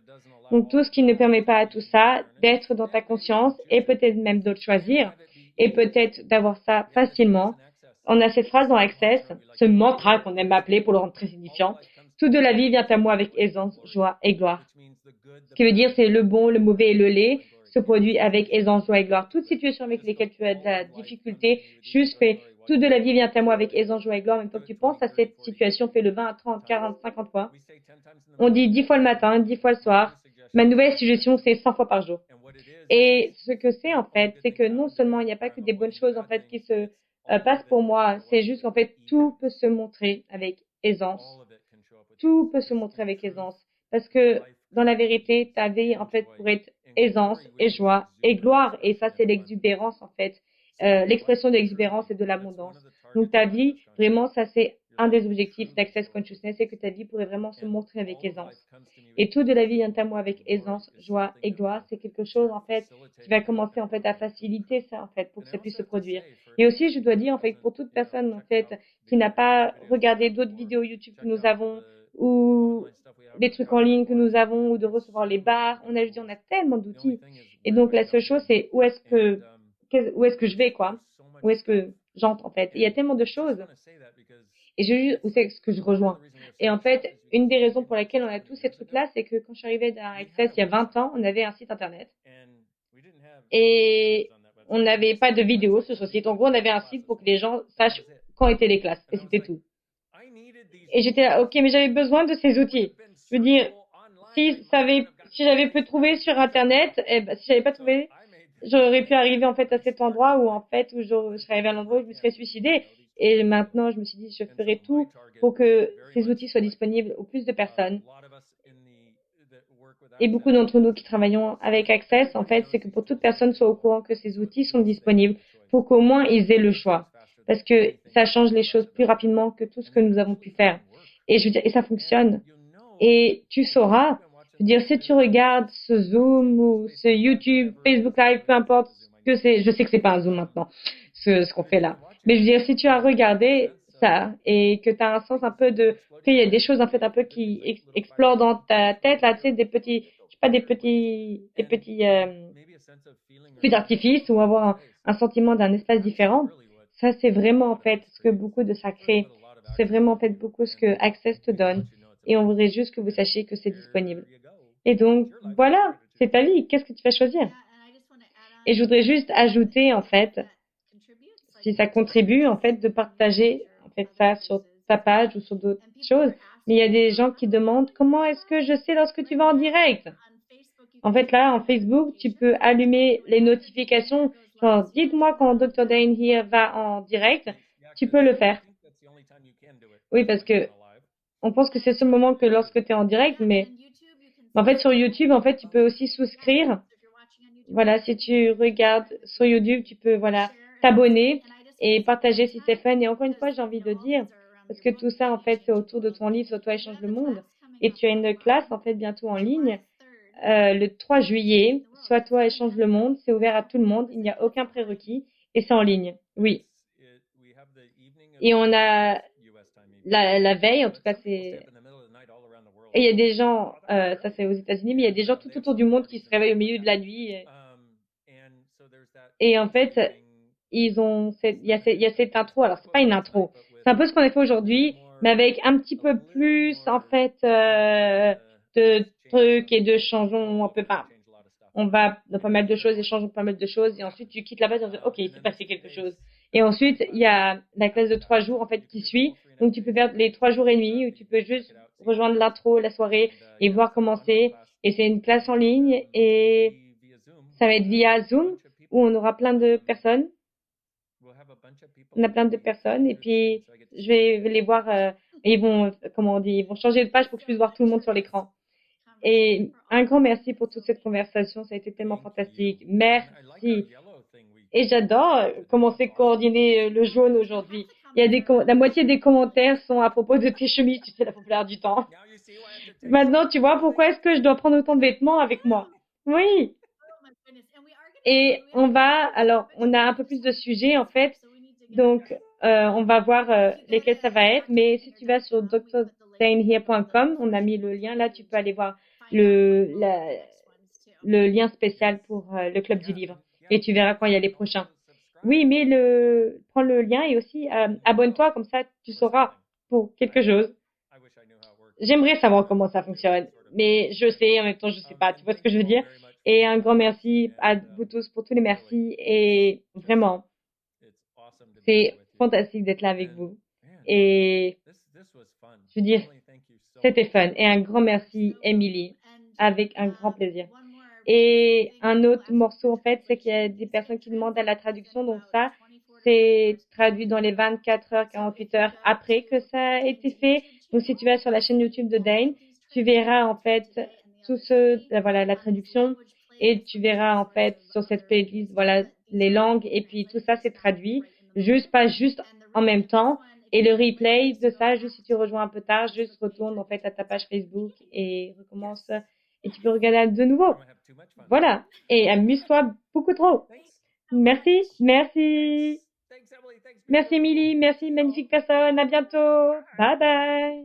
Donc tout ce qui ne permet pas à tout ça d'être dans ta conscience et peut-être même de le choisir et peut-être d'avoir ça facilement. On a cette phrase dans Access, ce mantra qu'on aime appeler pour le rendre très signifiant. Tout de la vie vient à moi avec aisance, joie et gloire. Ce qui veut dire c'est le bon, le mauvais et le laid se produit avec aisance, joie et gloire. Toute situation avec lesquelles tu as de la difficulté, juste fais tout de la vie vient à moi avec aisance, joie et gloire. Même temps que tu penses à cette situation, fais le 20, 30, 40, 50 fois. On dit 10 fois le matin, 10 fois le soir. Ma nouvelle suggestion, c'est 100 fois par jour. Et ce que c'est, en fait, c'est que non seulement il n'y a pas que des bonnes choses, en fait, qui se passent pour moi, c'est juste qu'en fait, tout peut se montrer avec aisance. Tout peut se montrer avec aisance. Parce que, dans la vérité, ta vie, en fait, pourrait être aisance et joie et gloire. Et ça, c'est l'exubérance, en fait. L'expression de l'exubérance et de l'abondance. Donc, ta vie, vraiment, ça, c'est un des objectifs d'Access Consciousness, c'est que ta vie pourrait vraiment se montrer avec aisance. Et tout de la vie vient à moi avec aisance, joie et gloire. C'est quelque chose, en fait, qui va commencer, en fait, à faciliter ça, en fait, pour que ça puisse se produire. Et aussi, je dois dire, en fait, pour toute personne, en fait, qui n'a pas regardé d'autres vidéos YouTube que nous avons, ou des trucs en ligne que nous avons, ou de recevoir les bars, je dis, on a tellement d'outils. Et donc, la seule chose, c'est où est-ce que je vais, quoi? Où est-ce que j'entre, en fait? Et il y a tellement de choses. Et où c'est ce que je rejoins. Et en fait, une des raisons pour laquelle on a tous ces trucs-là, c'est que quand je suis arrivée dans Access il y a 20 ans, on avait un site internet. Et on n'avait pas de vidéo sur ce site. En gros, on avait un site pour que les gens sachent quand étaient les classes. Et c'était tout. Et j'étais là, ok, mais j'avais besoin de ces outils. Je veux dire, si j'avais pu trouver sur Internet, eh ben, si j'avais pas trouvé, j'aurais pu arriver en fait à cet endroit où je serais arrivée à l'endroit où je me serais suicidée. Et maintenant, je me suis dit, je ferai tout pour que ces outils soient disponibles au plus de personnes. Et beaucoup d'entre nous qui travaillons avec Access, en fait, c'est que pour toute personne soit au courant que ces outils sont disponibles pour qu'au moins ils aient le choix. Parce que ça change les choses plus rapidement que tout ce que nous avons pu faire. Et je veux dire, et ça fonctionne. Et tu sauras, je veux dire, si tu regardes ce Zoom ou ce YouTube, Facebook Live, peu importe ce que c'est, je sais que c'est pas un Zoom maintenant, ce qu'on fait là. Mais je veux dire, si tu as regardé ça et que tu as un sens un peu de, qu'il y a des choses en fait un peu qui explorent dans ta tête là, tu sais, des petits, je sais pas, des petits feux d'artifice ou avoir un sentiment d'un espace différent. Ça, c'est vraiment en fait ce que beaucoup de ça crée. C'est vraiment en fait beaucoup ce que Access te donne. Et on voudrait juste que vous sachiez que c'est disponible. Et donc, voilà, c'est ta vie. Qu'est-ce que tu vas choisir? Et je voudrais juste ajouter, en fait, si ça contribue, en fait, de partager, en fait, ça sur ta page ou sur d'autres choses. Mais il y a des gens qui demandent comment est-ce que je sais lorsque tu vas en direct? En fait, là, en Facebook, tu peux allumer les notifications. Genre, dites-moi quand Dr. Dane here va en direct. Tu peux le faire. Oui, parce que on pense que c'est ce moment que lorsque tu es en direct, mais en fait, sur YouTube, en fait, tu peux aussi souscrire. Voilà, si tu regardes sur YouTube, tu peux, voilà, t'abonner et partager si c'est fun. Et encore une fois, j'ai envie de dire, parce que tout ça, en fait, c'est autour de ton livre, Sur toi échange le monde. Et tu as une classe, en fait, bientôt en ligne. Le 3 juillet, Soit toi échange le monde, c'est ouvert à tout le monde, il n'y a aucun prérequis et c'est en ligne. Oui. Et on a la veille, en tout cas, c'est. Et il y a des gens, ça c'est aux États-Unis, mais il y a des gens tout autour du monde qui se réveillent au milieu de la nuit. Et en fait, il y a cette intro. Alors, c'est pas une intro. C'est un peu ce qu'on a fait aujourd'hui, mais avec un petit peu plus, en fait, de trucs et de changeons un peu pas. On va dans pas mal de choses et changeons pas mal de choses. Et ensuite, tu quittes la base et on dit, OK, il s'est passé quelque chose. Et ensuite, il y a la classe de 3 jours, en fait, qui suit. Donc, tu peux faire les 3 jours et nuit où tu peux juste rejoindre l'intro, la soirée et voir comment c'est. Et c'est une classe en ligne et ça va être via Zoom où on aura plein de personnes. On a plein de personnes et puis je vais les voir. Ils vont, comment on dit, ils vont changer de page pour que je puisse voir tout le monde sur l'écran. Et un grand merci pour toute cette conversation. Ça a été tellement fantastique. Merci. Et j'adore comment c'est coordonné le jaune aujourd'hui. Il y a la moitié des commentaires sont à propos de tes chemises, tu sais, la plupart du temps. Maintenant, tu vois pourquoi est-ce que je dois prendre autant de vêtements avec moi? Oui. Et alors, on a un peu plus de sujets en fait. Donc, on va voir lesquels ça va être. Mais si tu vas sur drdanehere.com, on a mis le lien là, tu peux aller voir le lien spécial pour le club du livre. Et tu verras quand il y a les prochains. Oui, mais prends le lien et aussi abonne-toi, comme ça tu sauras pour quelque chose. J'aimerais savoir comment ça fonctionne, mais je sais, en même temps, je sais pas. Tu vois ce que je veux dire? Et un grand merci à vous tous pour tous les merci. Et vraiment, c'est fantastique d'être là avec vous. Et je veux dire, c'était fun. Et un grand merci, Emily, avec un grand plaisir. Et un autre morceau, en fait, c'est qu'il y a des personnes qui demandent à la traduction. Donc ça, c'est traduit dans les 24 heures, 48 heures après que ça a été fait. Donc si tu vas sur la chaîne YouTube de Dane, tu verras en fait voilà, la traduction et tu verras en fait sur cette playlist, voilà, les langues et puis tout ça c'est traduit, pas juste en même temps. Et le replay de ça, juste si tu rejoins un peu tard, juste retourne en fait à ta page Facebook et recommence et tu peux regarder de nouveau. Voilà. Et amuse-toi beaucoup trop. Merci, merci. Merci Emily, merci magnifique personne. À bientôt. Bye bye.